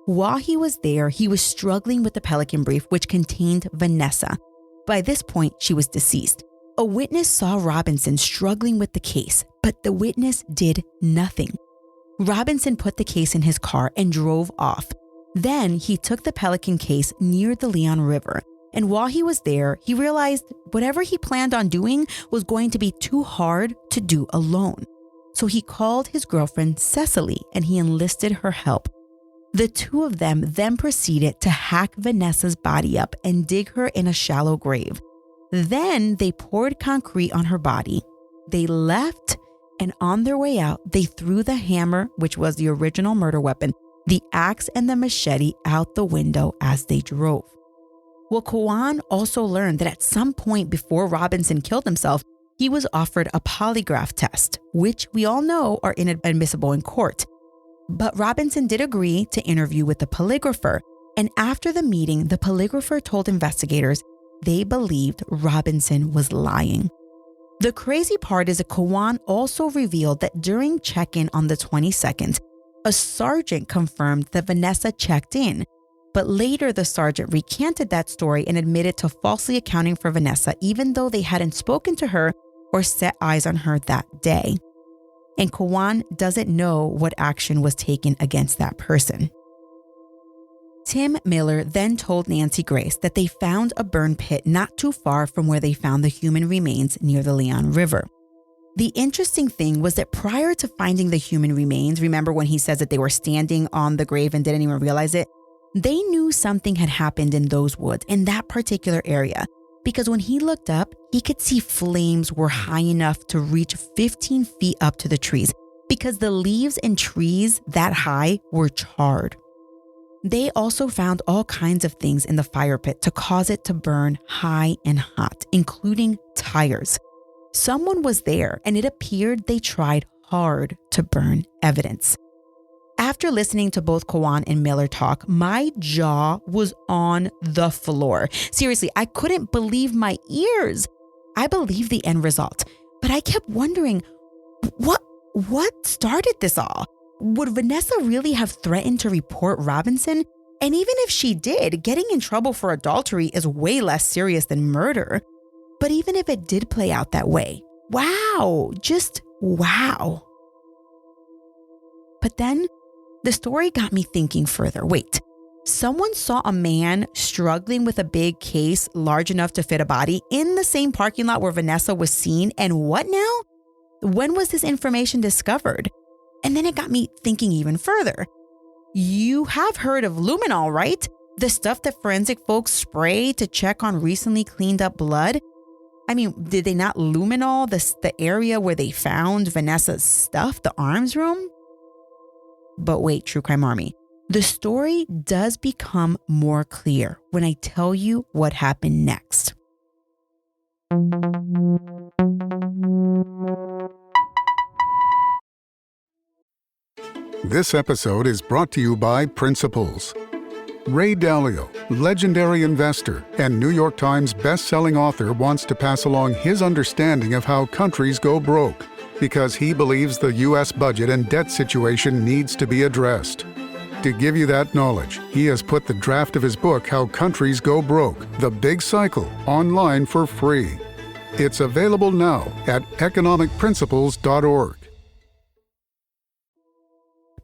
While he was there, he was struggling with the Pelican brief, which contained Vanessa. By this point, she was deceased. A witness saw Robinson struggling with the case, but the witness did nothing. Robinson put the case in his car and drove off. Then he took the Pelican case near the Leon River. And while he was there, he realized whatever he planned on doing was going to be too hard to do alone. So he called his girlfriend Cecily and he enlisted her help. The two of them then proceeded to hack Vanessa's body up and dig her in a shallow grave. Then they poured concrete on her body. They left, and on their way out, they threw the hammer, which was the original murder weapon, the axe and the machete out the window as they drove. Well, Kawan also learned that at some point before Robinson killed himself, he was offered a polygraph test, which we all know are inadmissible in court. But Robinson did agree to interview with the polygrapher. And after the meeting, the polygrapher told investigators they believed Robinson was lying. The crazy part is that Kawan also revealed that during check-in on the 22nd, a sergeant confirmed that Vanessa checked in. But later, the sergeant recanted that story and admitted to falsely accounting for Vanessa, even though they hadn't spoken to her or set eyes on her that day. And Kawan doesn't know what action was taken against that person. Tim Miller then told Nancy Grace that they found a burn pit not too far from where they found the human remains near the Leon River. The interesting thing was that prior to finding the human remains, remember when he says that they were standing on the grave and didn't even realize it? They knew something had happened in those woods, in that particular area, because when he looked up, he could see flames were high enough to reach 15 feet up to the trees because the leaves and trees that high were charred. They also found all kinds of things in the fire pit to cause it to burn high and hot, including tires. Someone was there, and it appeared they tried hard to burn evidence. After listening to both Kawan and Miller talk, my jaw was on the floor. Seriously, I couldn't believe my ears. I believed the end result, but I kept wondering, what started this all? Would Vanessa really have threatened to report Robinson? And even if she did, getting in trouble for adultery is way less serious than murder. But even if it did play out that way, wow, just wow. But then the story got me thinking further. Wait, someone saw a man struggling with a big case large enough to fit a body in the same parking lot where Vanessa was seen. And what now? When was this information discovered? And then it got me thinking even further. You have heard of luminol, right? The stuff that forensic folks spray to check on recently cleaned up blood. I mean, did they not luminol the area where they found Vanessa's stuff, the arms room? But wait, True Crime Army, the story does become more clear when I tell you what happened next. This episode is brought to you by Principles. Ray Dalio, legendary investor and New York Times best-selling author, wants to pass along his understanding of how countries go broke, because he believes the U.S. budget and debt situation needs to be addressed. To give you that knowledge, he has put the draft of his book, How Countries Go Broke, The Big Cycle, online for free. It's available now at economicprinciples.org.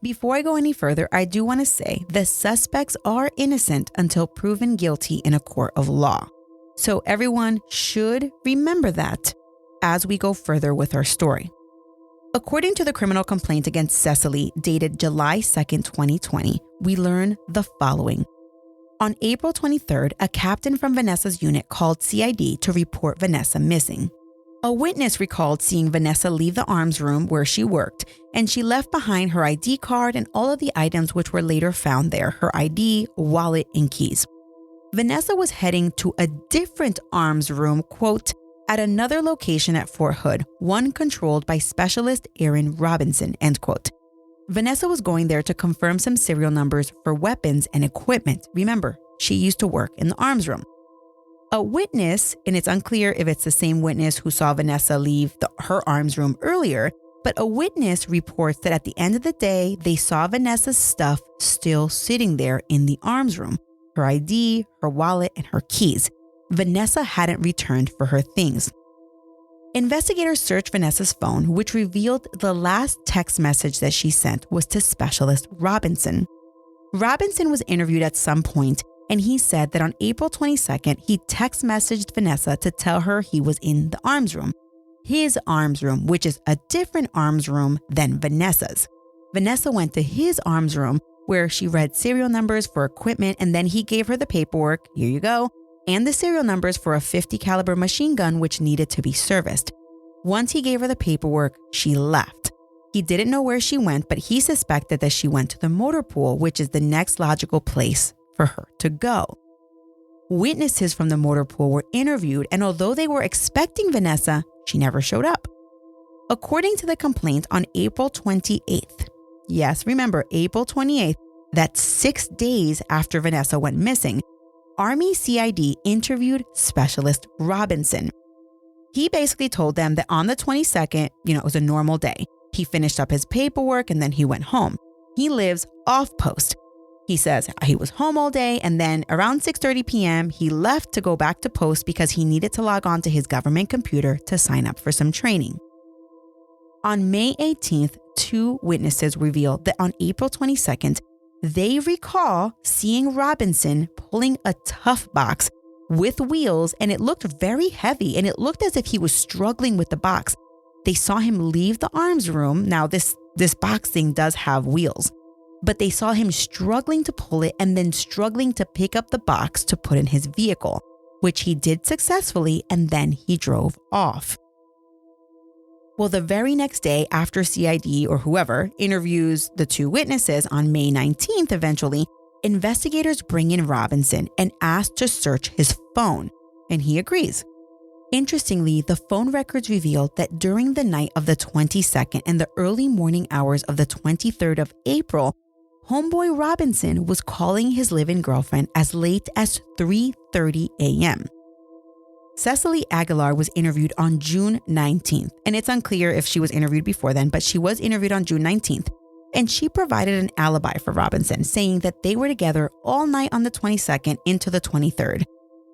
Before I go any further, I do want to say the suspects are innocent until proven guilty in a court of law. So everyone should remember that as we go further with our story. According to the criminal complaint against Cecily, dated July 2nd, 2020, we learn the following. On April 23rd, a captain from Vanessa's unit called CID to report Vanessa missing. A witness recalled seeing Vanessa leave the arms room where she worked, and she left behind her ID card and all of the items which were later found there, her ID, wallet, and keys. Vanessa was heading to a different arms room, quote, at another location at Fort Hood, one controlled by specialist Aaron Robinson, end quote. Vanessa was going there to confirm some serial numbers for weapons and equipment. Remember, she used to work in the arms room. A witness, and it's unclear if it's the same witness who saw Vanessa leave her arms room earlier, but a witness reports that at the end of the day, they saw Vanessa's stuff still sitting there in the arms room, her ID, her wallet, and her keys. Vanessa hadn't returned for her things. Investigators searched Vanessa's phone, which revealed the last text message that she sent was to specialist Robinson. Robinson was interviewed at some point, and he said that on April 22nd, he text messaged Vanessa to tell her he was in the arms room. His arms room, which is a different arms room than Vanessa's. Vanessa went to his arms room where she read serial numbers for equipment, and then he gave her the paperwork, here you go, and the serial numbers for a .50 caliber machine gun which needed to be serviced. Once he gave her the paperwork, she left. He didn't know where she went, but he suspected that she went to the motor pool, which is the next logical place for her to go. Witnesses from the motor pool were interviewed, and although they were expecting Vanessa, she never showed up. According to the complaint, on April 28th, yes, remember, April 28th, that's 6 days after Vanessa went missing, Army CID interviewed Specialist Robinson. He basically told them that on the 22nd, it was a normal day. He finished up his paperwork and then he went home. He lives off post. He says he was home all day, and then around 6:30 p.m., he left to go back to post because he needed to log on to his government computer to sign up for some training. On May 18th, 2 witnesses revealed that on April 22nd, they recall seeing Robinson pulling a tough box with wheels, and it looked very heavy, and it looked as if he was struggling with the box. They saw him leave the arms room. Now, this box thing does have wheels, but they saw him struggling to pull it and then struggling to pick up the box to put in his vehicle, which he did successfully, and then he drove off. Well, the very next day after CID or whoever interviews the 2 witnesses on May 19th, eventually, investigators bring in Robinson and ask to search his phone, and he agrees. Interestingly, the phone records revealed that during the night of the 22nd and the early morning hours of the 23rd of April, homeboy Robinson was calling his live-in girlfriend as late as 3:30 a.m. Cecily Aguilar was interviewed on June 19th, and it's unclear if she was interviewed before then, but she was interviewed on June 19th. and she provided an alibi for Robinson, saying that they were together all night on the 22nd into the 23rd.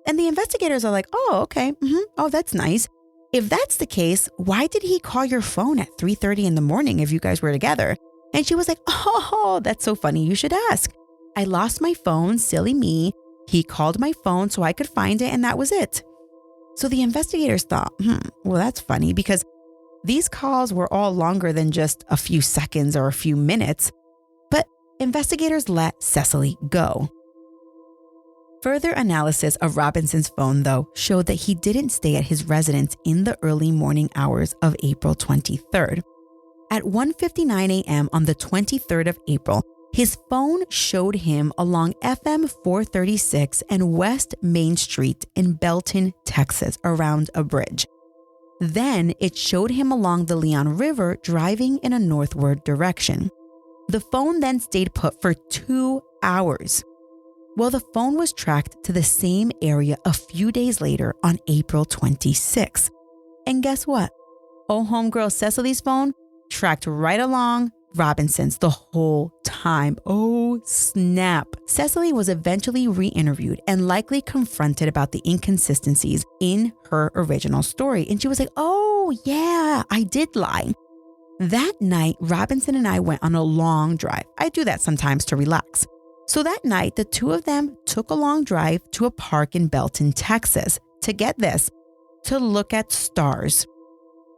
And the investigators are like, oh, okay, oh, that's nice. If that's the case, why did he call your phone at 3:30 in the morning if you guys were together? And she was like, oh, that's so funny. You should ask. I lost my phone, silly me. He called my phone so I could find it, and that was it. So the investigators thought, well, that's funny because these calls were all longer than just a few seconds or a few minutes. But investigators let Cecily go. Further analysis of Robinson's phone, though, showed that he didn't stay at his residence in the early morning hours of April 23rd. At 1:59 a.m. on the 23rd of April, his phone showed him along FM 436 and West Main Street in Belton, Texas, around a bridge. Then it showed him along the Leon River driving in a northward direction. The phone then stayed put for 2 hours. Well, the phone was tracked to the same area a few days later on April 26th. And guess what? Oh, homegirl Cecily's phone tracked right along Robinson's the whole time. Oh, snap. Cecily was eventually re-interviewed and likely confronted about the inconsistencies in her original story. And she was like, oh, yeah, I did lie. That night, Robinson and I went on a long drive. I do that sometimes to relax. So that night, the two of them took a long drive to a park in Belton, Texas, to get this, to look at stars.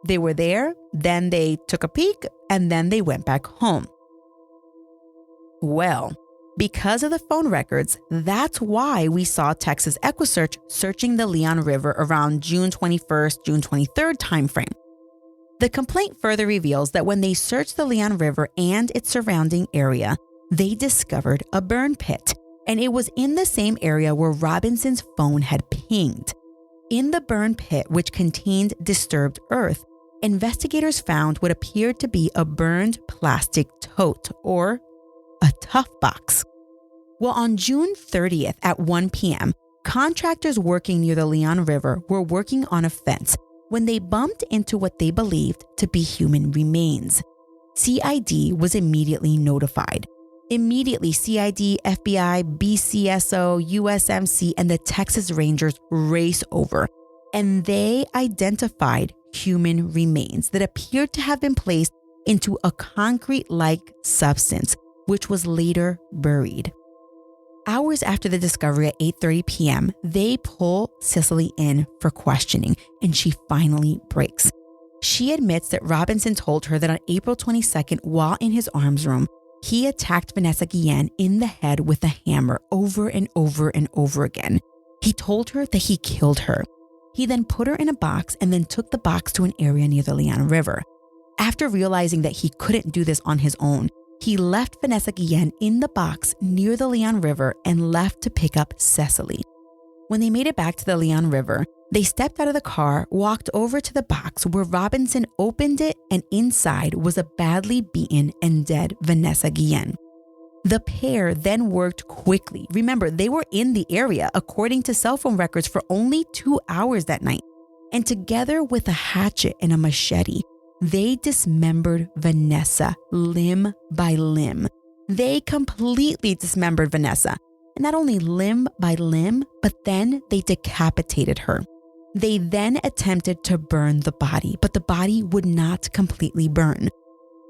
They were there, then they took a peek, and then they went back home. Well, because of the phone records, that's why we saw Texas EquiSearch searching the Leon River around June 21st, June 23rd timeframe. The complaint further reveals that when they searched the Leon River and its surrounding area, they discovered a burn pit, and it was in the same area where Robinson's phone had pinged. In the burn pit, which contained disturbed earth, investigators found what appeared to be a burned plastic tote, or a tough box. Well, on June 30th at 1 p.m., contractors working near the Leon River were working on a fence when they bumped into what they believed to be human remains. CID was immediately notified. Immediately, CID, FBI, BCSO, USMC, and the Texas Rangers race over, and they identified human remains that appeared to have been placed into a concrete-like substance, which was later buried. Hours after the discovery at 8:30 p.m., they pull Cecily in for questioning, and she finally breaks. She admits that Robinson told her that on April 22nd, while in his arms room, he attacked Vanessa Guillen in the head with a hammer over and over and over again. He told her that he killed her. He then put her in a box and then took the box to an area near the Leon River. After realizing that he couldn't do this on his own, he left Vanessa Guillen in the box near the Leon River and left to pick up Cecily. When they made it back to the Leon River, they stepped out of the car, walked over to the box where Robinson opened it, and inside was a badly beaten and dead Vanessa Guillen. The pair then worked quickly. Remember, they were in the area, according to cell phone records, for only 2 hours that night. And together with a hatchet and a machete, they dismembered Vanessa limb by limb. They completely dismembered Vanessa. And not only limb by limb, but then they decapitated her. They then attempted to burn the body, but the body would not completely burn.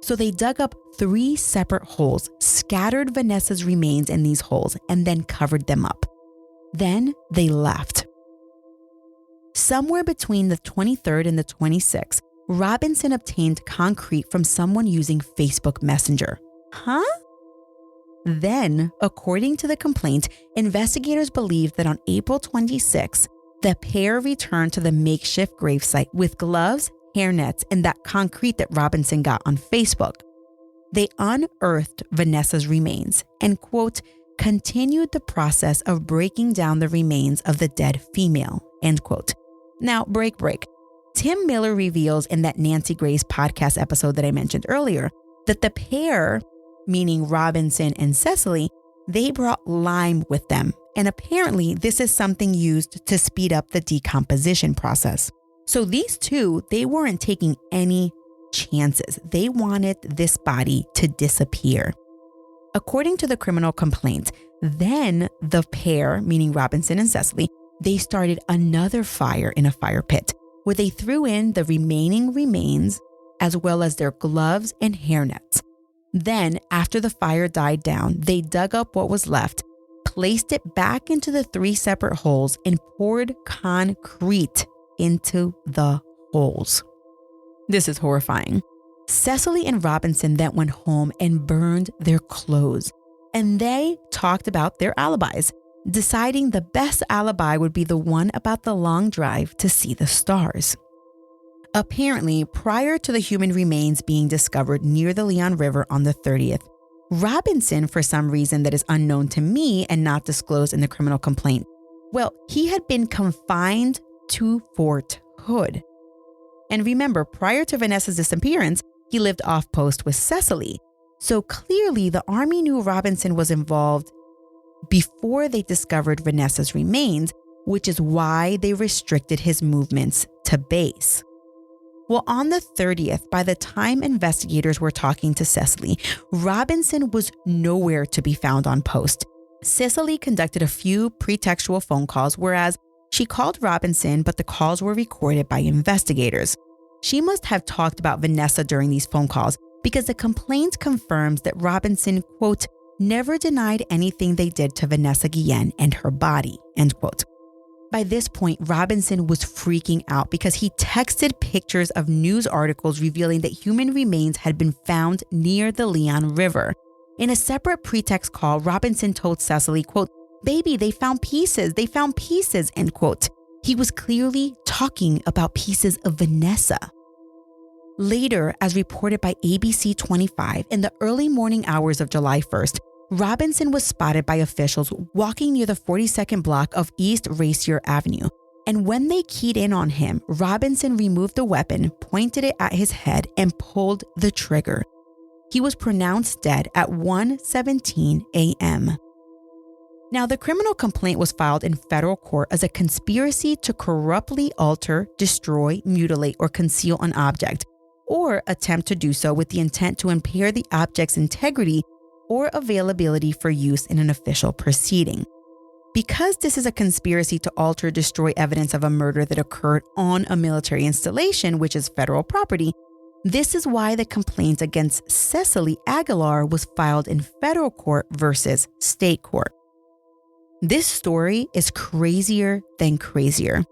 So they dug up 3 separate holes, scattered Vanessa's remains in these holes, and then covered them up. Then they left. Somewhere between the 23rd and the 26th, Robinson obtained concrete from someone using Facebook Messenger. Huh? Then, according to the complaint, investigators believed that on April 26, the pair returned to the makeshift gravesite with gloves, hairnets, and that concrete that Robinson got on Facebook. They unearthed Vanessa's remains and, quote, continued the process of breaking down the remains of the dead female, end quote. Now, break. Tim Miller reveals in that Nancy Grace podcast episode that I mentioned earlier that the pair, meaning Robinson and Cecily, they brought lime with them. And apparently this is something used to speed up the decomposition process. So these two, they weren't taking any chances. They wanted this body to disappear. According to the criminal complaint, then the pair, meaning Robinson and Cecily, they started another fire in a fire pit where they threw in the remaining remains as well as their gloves and hairnets. Then, after the fire died down, they dug up what was left, placed it back into the 3 separate holes, and poured concrete into the holes. This is horrifying. Cecily and Robinson then went home and burned their clothes, and they talked about their alibis, deciding the best alibi would be the one about the long drive to see the stars. Apparently, prior to the human remains being discovered near the Leon River on the 30th, Robinson, for some reason that is unknown to me and not disclosed in the criminal complaint, well, he had been confined to Fort Hood. And remember, prior to Vanessa's disappearance, he lived off post with Cecily. So clearly the Army knew Robinson was involved before they discovered Vanessa's remains, which is why they restricted his movements to base. Well, on the 30th, by the time investigators were talking to Cecily, Robinson was nowhere to be found on post. Cecily conducted a few pretextual phone calls, whereas she called Robinson, but the calls were recorded by investigators. She must have talked about Vanessa during these phone calls because the complaint confirms that Robinson, quote, never denied anything they did to Vanessa Guillen and her body, end quote. By this point, Robinson was freaking out because he texted pictures of news articles revealing that human remains had been found near the Leon River. In a separate pretext call, Robinson told Cecily, quote, baby, they found pieces, end quote. He was clearly talking about pieces of Vanessa. Later, as reported by ABC 25, in the early morning hours of July 1st, Robinson was spotted by officials walking near the 42nd block of East Racier Avenue. And when they keyed in on him, Robinson removed the weapon, pointed it at his head, and pulled the trigger. He was pronounced dead at 1:17 a.m. Now, the criminal complaint was filed in federal court as a conspiracy to corruptly alter, destroy, mutilate, or conceal an object, or attempt to do so with the intent to impair the object's integrity or availability for use in an official proceeding. Because this is a conspiracy to alter or destroy evidence of a murder that occurred on a military installation, which is federal property, this is why the complaint against Cecily Aguilar was filed in federal court versus state court. This story is crazier than crazier.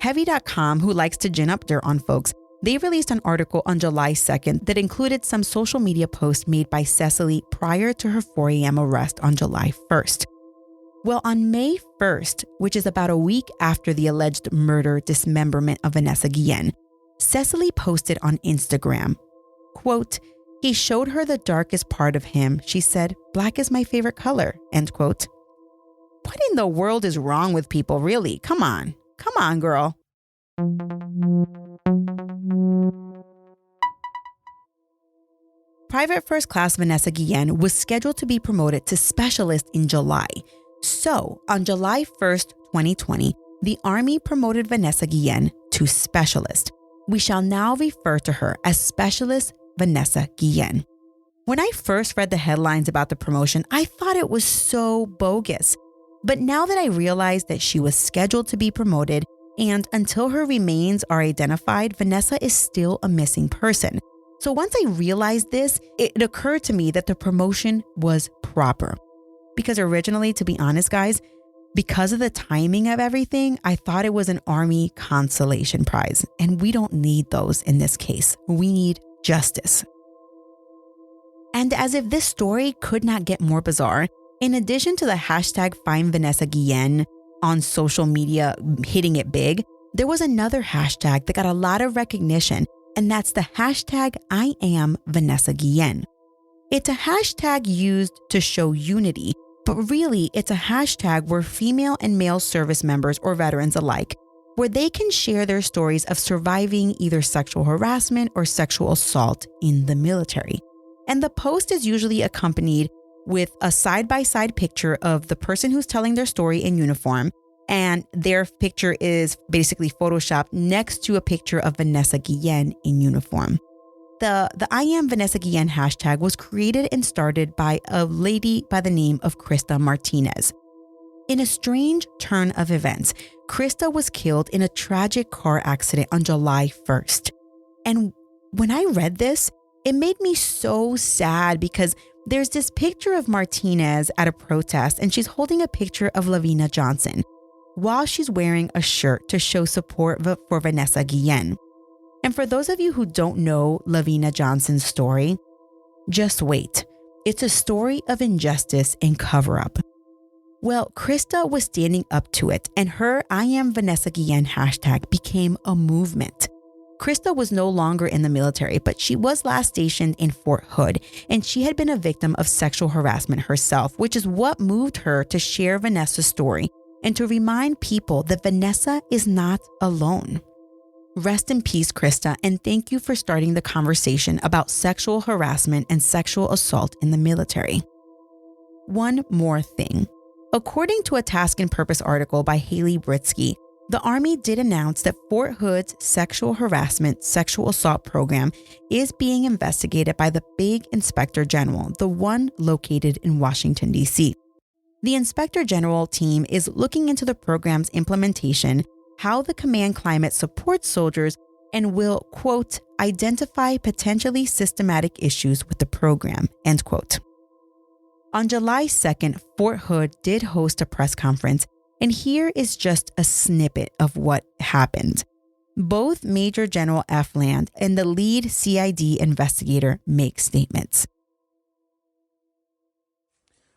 Heavy.com, who likes to gin up dirt on folks, they released an article on July 2nd that included some social media posts made by Cecily prior to her 4 a.m. arrest on July 1st. Well, on May 1st, which is about a week after the alleged murder dismemberment of Vanessa Guillen, Cecily posted on Instagram, quote, he showed her the darkest part of him. She said, black is my favorite color, end quote. What in the world is wrong with people, really? Come on, girl. Private First Class Vanessa Guillen was scheduled to be promoted to specialist in July. So, on July 1st, 2020, the Army promoted Vanessa Guillen to specialist. We shall now refer to her as Specialist Vanessa Guillen. When I first read the headlines about the promotion, I thought it was so bogus. But now that I realized that she was scheduled to be promoted, and until her remains are identified, Vanessa is still a missing person. So once I realized this, it occurred to me that the promotion was proper. Because originally, to be honest, guys, because of the timing of everything, I thought it was an Army consolation prize. And we don't need those in this case. We need justice. And as if this story could not get more bizarre, in addition to the hashtag #FindVanessaGuillen on social media hitting it big, there was another hashtag that got a lot of recognition, and that's the hashtag #IamVanessaGuillen. It's a hashtag used to show unity, but really it's a hashtag where female and male service members or veterans alike, where they can share their stories of surviving either sexual harassment or sexual assault in the military. And the post is usually accompanied with a side-by-side picture of the person who's telling their story in uniform, and their picture is basically photoshopped next to a picture of Vanessa Guillen in uniform. The I Am Vanessa Guillen hashtag was created and started by a lady by the name of Krista Martinez. In a strange turn of events, Krista was killed in a tragic car accident on July 1st. And when I read this, it made me so sad because there's this picture of Martinez at a protest and she's holding a picture of Lavina Johnson while she's wearing a shirt to show support for Vanessa Guillen. And for those of you who don't know Lavina Johnson's story, just wait. It's a story of injustice and cover-up. Well, Krista was standing up to it, and her I Am Vanessa Guillen hashtag became a movement. Krista was no longer in the military, but she was last stationed in Fort Hood, and she had been a victim of sexual harassment herself, which is what moved her to share Vanessa's story and to remind people that Vanessa is not alone. Rest in peace, Krista, and thank you for starting the conversation about sexual harassment and sexual assault in the military. One more thing. According to a Task and Purpose article by Haley Britsky, the Army did announce that Fort Hood's sexual harassment, sexual assault program is being investigated by the Big Inspector General, the one located in Washington, D.C. The Inspector General team is looking into the program's implementation, how the command climate supports soldiers, and will, quote, identify potentially systematic issues with the program, end quote. On July 2nd, Fort Hood did host a press conference, and here is just a snippet of what happened. Both Major General F. Land and the lead CID investigator make statements.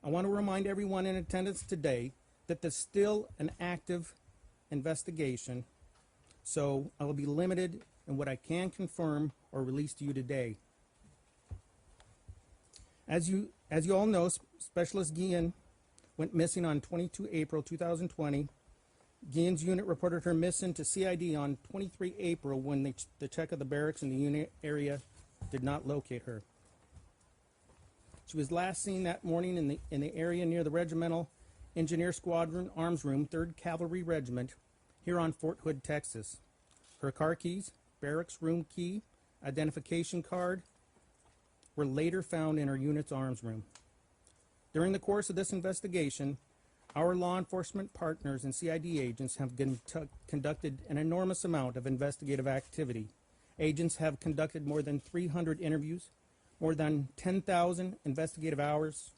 I want to remind everyone in attendance today that there's still an active investigation, so I will be limited in what I can confirm or release to you today. As you all know, Specialist Guillen went missing on 22 April 2020. Guillen's unit reported her missing to CID on 23 April when the check of the barracks in the unit area did not locate her. She was last seen that morning in the area near the Regimental Engineer Squadron Arms Room, 3rd Cavalry Regiment, here on Fort Hood, Texas. Her car keys, barracks room key, identification card were later found in her unit's arms room. During the course of this investigation, our law enforcement partners and CID agents have conducted an enormous amount of investigative activity. Agents have conducted more than 300 interviews, more than 10,000 investigative hours,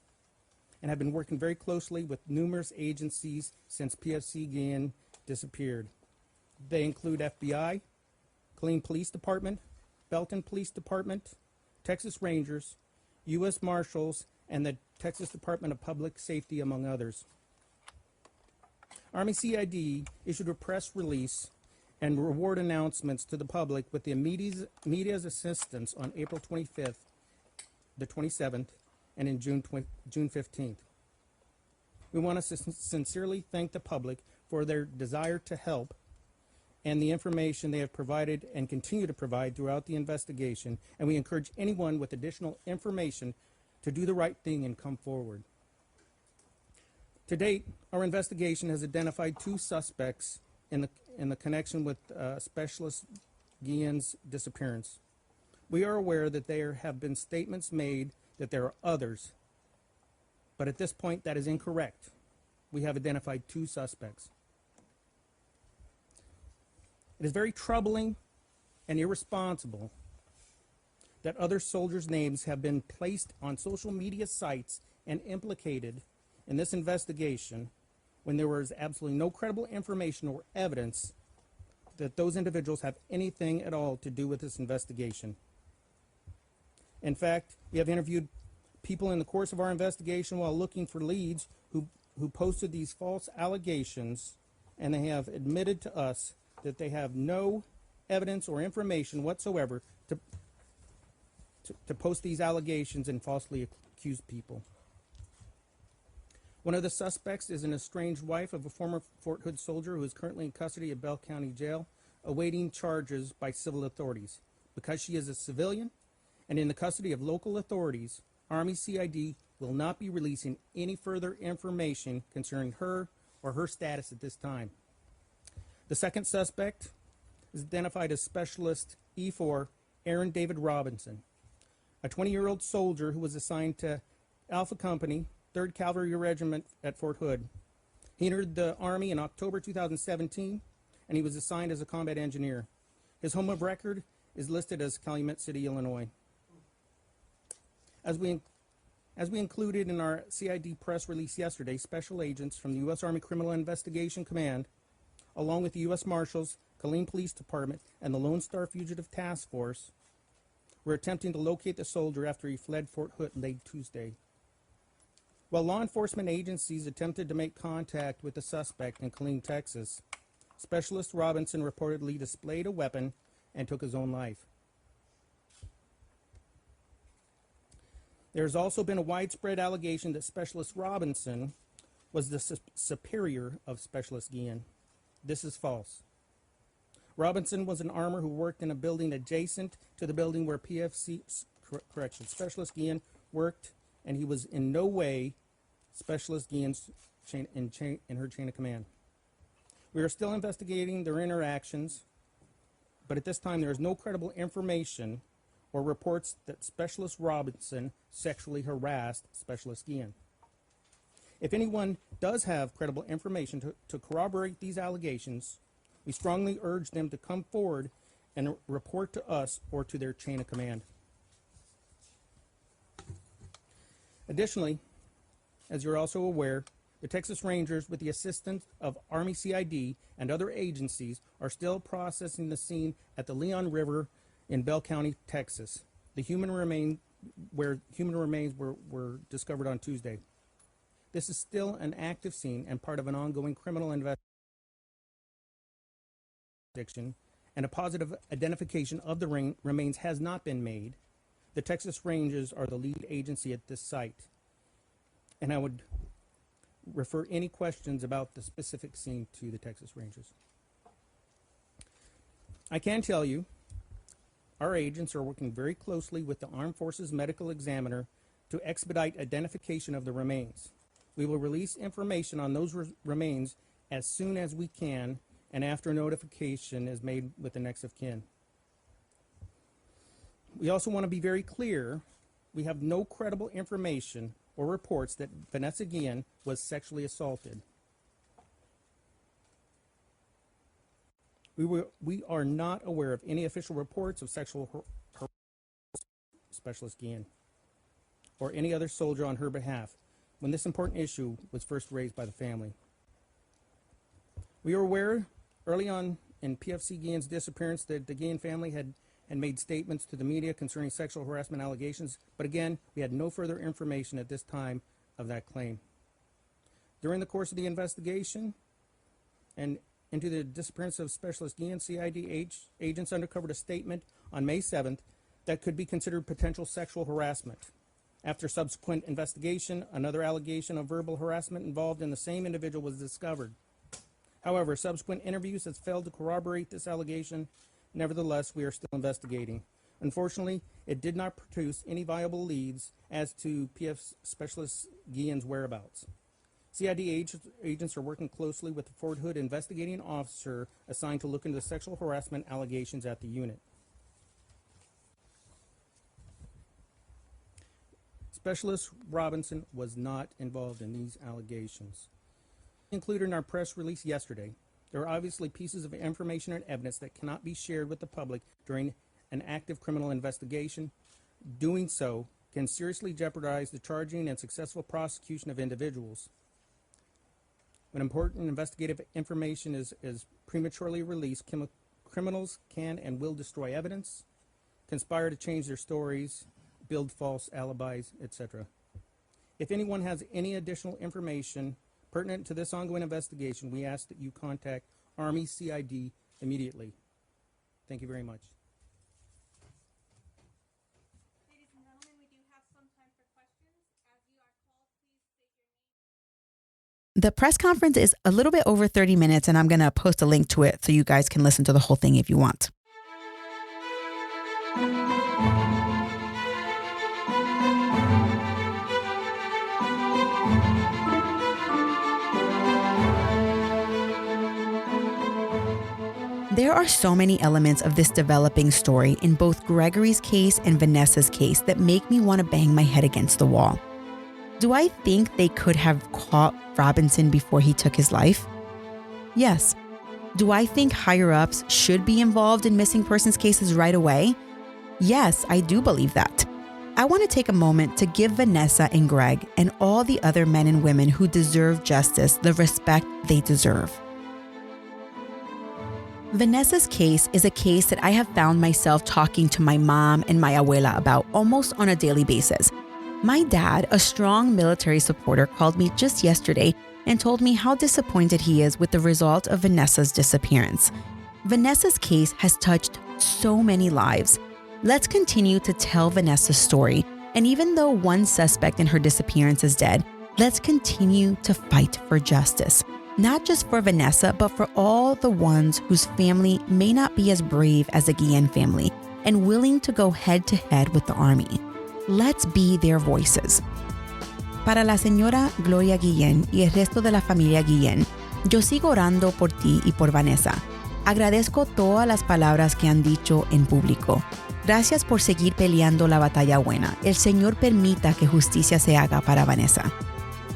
and have been working very closely with numerous agencies since PFC Guillen disappeared. They include FBI, Killeen Police Department, Belton Police Department, Texas Rangers, U.S. Marshals, and the Texas Department of Public Safety, among others. Army CID issued a press release and reward announcements to the public with the media's assistance on April 25th, the 27th, and in June 15th. We want to sincerely thank the public for their desire to help and the information they have provided and continue to provide throughout the investigation, and we encourage anyone with additional information to do the right thing and come forward. To date, our investigation has identified 2 suspects in the connection with Specialist Guillen's disappearance. We are aware that there have been statements made that there are others, but at this point that is incorrect. We have identified 2 suspects. It is very troubling and irresponsible that other soldiers' names have been placed on social media sites and implicated in this investigation when there was absolutely no credible information or evidence that those individuals have anything at all to do with this investigation. In fact, we have interviewed people in the course of our investigation while looking for leads who posted these false allegations, and they have admitted to us that they have no evidence or information whatsoever to post these allegations and falsely accuse people. One of the suspects is an estranged wife of a former Fort Hood soldier who is currently in custody of Bell County Jail, awaiting charges by civil authorities. Because she is a civilian and in the custody of local authorities, Army CID will not be releasing any further information concerning her or her status at this time. The second suspect is identified as Specialist E4 Aaron David Robinson, a 20-year-old soldier who was assigned to Alpha Company, 3rd Cavalry Regiment at Fort Hood. He entered the Army in October 2017, and he was assigned as a combat engineer. His home of record is listed as Calumet City, Illinois. As we included in our CID press release yesterday, special agents from the U.S. Army Criminal Investigation Command, along with the U.S. Marshals, Killeen Police Department, and the Lone Star Fugitive Task Force, were attempting to locate the soldier after he fled Fort Hood late Tuesday. While law enforcement agencies attempted to make contact with the suspect in Killeen, Texas, Specialist Robinson reportedly displayed a weapon and took his own life. There has also been a widespread allegation that Specialist Robinson was the superior of Specialist Guillen. This is false. Robinson was an armor who worked in a building adjacent to the building where Specialist Guillen worked, and he was in no way Specialist Guillen's in her chain of command. We are still investigating their interactions, but at this time there is no credible information or reports that Specialist Robinson sexually harassed Specialist Guillen. If anyone does have credible information to corroborate these allegations, we strongly urge them to come forward and report to us or to their chain of command. Additionally, as you're also aware, the Texas Rangers, with the assistance of Army CID and other agencies, are still processing the scene at the Leon River in Bell County, Texas, where human remains were discovered on Tuesday. This is still an active scene and part of an ongoing criminal investigation, and a positive identification of the remains has not been made. The Texas Rangers are the lead agency at this site, and I would refer any questions about the specific scene to the Texas Rangers. I can tell you our agents are working very closely with the Armed Forces Medical Examiner to expedite identification of the remains. We will release information on those remains as soon as we can and after notification is made with the next of kin. We also want to be very clear, we have no credible information or reports that Vanessa Guillen was sexually assaulted. We are not aware of any official reports of sexual harassment of Specialist Guillen or any other soldier on her behalf when this important issue was first raised by the family. We were aware early on in PFC Guillen's disappearance that the Guillen family had made statements to the media concerning sexual harassment allegations, but again, we had no further information at this time of that claim. During the course of the investigation and into the disappearance of Specialist Guillen, CID agents uncovered a statement on May 7th that could be considered potential sexual harassment. After subsequent investigation, another allegation of verbal harassment involved in the same individual was discovered. However, subsequent interviews have failed to corroborate this allegation. Nevertheless, we are still investigating. Unfortunately, it did not produce any viable leads as to PF Specialist Guillen's whereabouts. CID agents are working closely with the Fort Hood investigating officer assigned to look into the sexual harassment allegations at the unit. Specialist Robinson was not involved in these allegations. Included in our press release yesterday, there are obviously pieces of information and evidence that cannot be shared with the public during an active criminal investigation. Doing so can seriously jeopardize the charging and successful prosecution of individuals. When important investigative information is prematurely released, criminals can and will destroy evidence, conspire to change their stories, build false alibis, etc. If anyone has any additional information pertinent to this ongoing investigation, we ask that you contact Army CID immediately. Thank you very much. Ladies and gentlemen, we do have some time for questions. As you are called, please state your name. The press conference is a little bit over 30 minutes, and I'm going to post a link to it so you guys can listen to the whole thing if you want. There are so many elements of this developing story in both Gregory's case and Vanessa's case that make me want to bang my head against the wall. Do I think they could have caught Robinson before he took his life? Yes. Do I think higher-ups should be involved in missing persons cases right away? Yes, I do believe that. I want to take a moment to give Vanessa and Greg and all the other men and women who deserve justice the respect they deserve. Vanessa's case is a case that I have found myself talking to my mom and my abuela about almost on a daily basis. My dad, a strong military supporter, called me just yesterday and told me how disappointed he is with the result of Vanessa's disappearance. Vanessa's case has touched so many lives. Let's continue to tell Vanessa's story, and even though one suspect in her disappearance is dead, let's continue to fight for justice. Not just for Vanessa, but for all the ones whose family may not be as brave as the Guillen family and willing to go head-to-head with the Army. Let's be their voices. Para la señora Gloria Guillen y el resto de la familia Guillen, yo sigo orando por ti y por Vanessa. Agradezco todas las palabras que han dicho en público. Gracias por seguir peleando la batalla buena. El Señor permita que justicia se haga para Vanessa.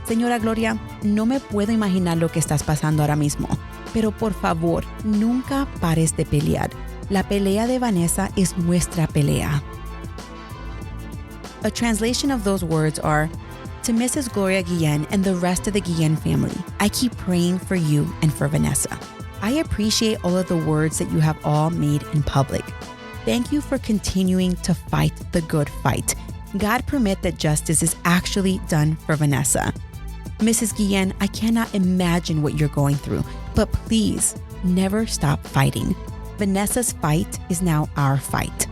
Señora Gloria, no me puedo imaginar lo que estás pasando ahora mismo, pero por favor, nunca pares de pelear. La pelea de Vanessa es nuestra pelea. A translation of those words are, to Mrs. Gloria Guillen and the rest of the Guillen family, I keep praying for you and for Vanessa. I appreciate all of the words that you have all made in public. Thank you for continuing to fight the good fight. God permit that justice is actually done for Vanessa. Mrs. Guillen, I cannot imagine what you're going through, but please never stop fighting. Vanessa's fight is now our fight.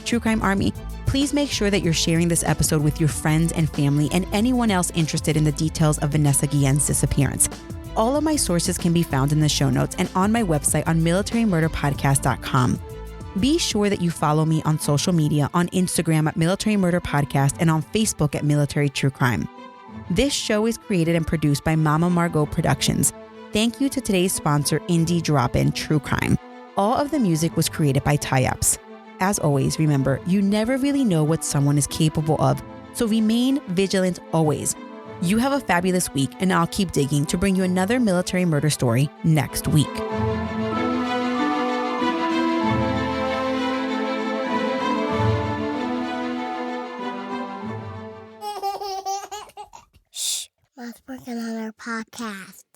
True Crime Army, please make sure that you're sharing this episode with your friends and family and anyone else interested in the details of Vanessa Guillen's disappearance. All of my sources can be found in the show notes and on my website on militarymurderpodcast.com. Be sure that you follow me on social media on Instagram at Military Murder Podcast and on Facebook at Military True Crime. This show is created and produced by Mama Margot Productions. Thank you to today's sponsor, Indie Drop-In True Crime. All of the music was created by Tie-Ups. As always, remember, you never really know what someone is capable of, so remain vigilant always. You have a fabulous week, and I'll keep digging to bring you another military murder story next week. Shh, Mom's working on our podcast.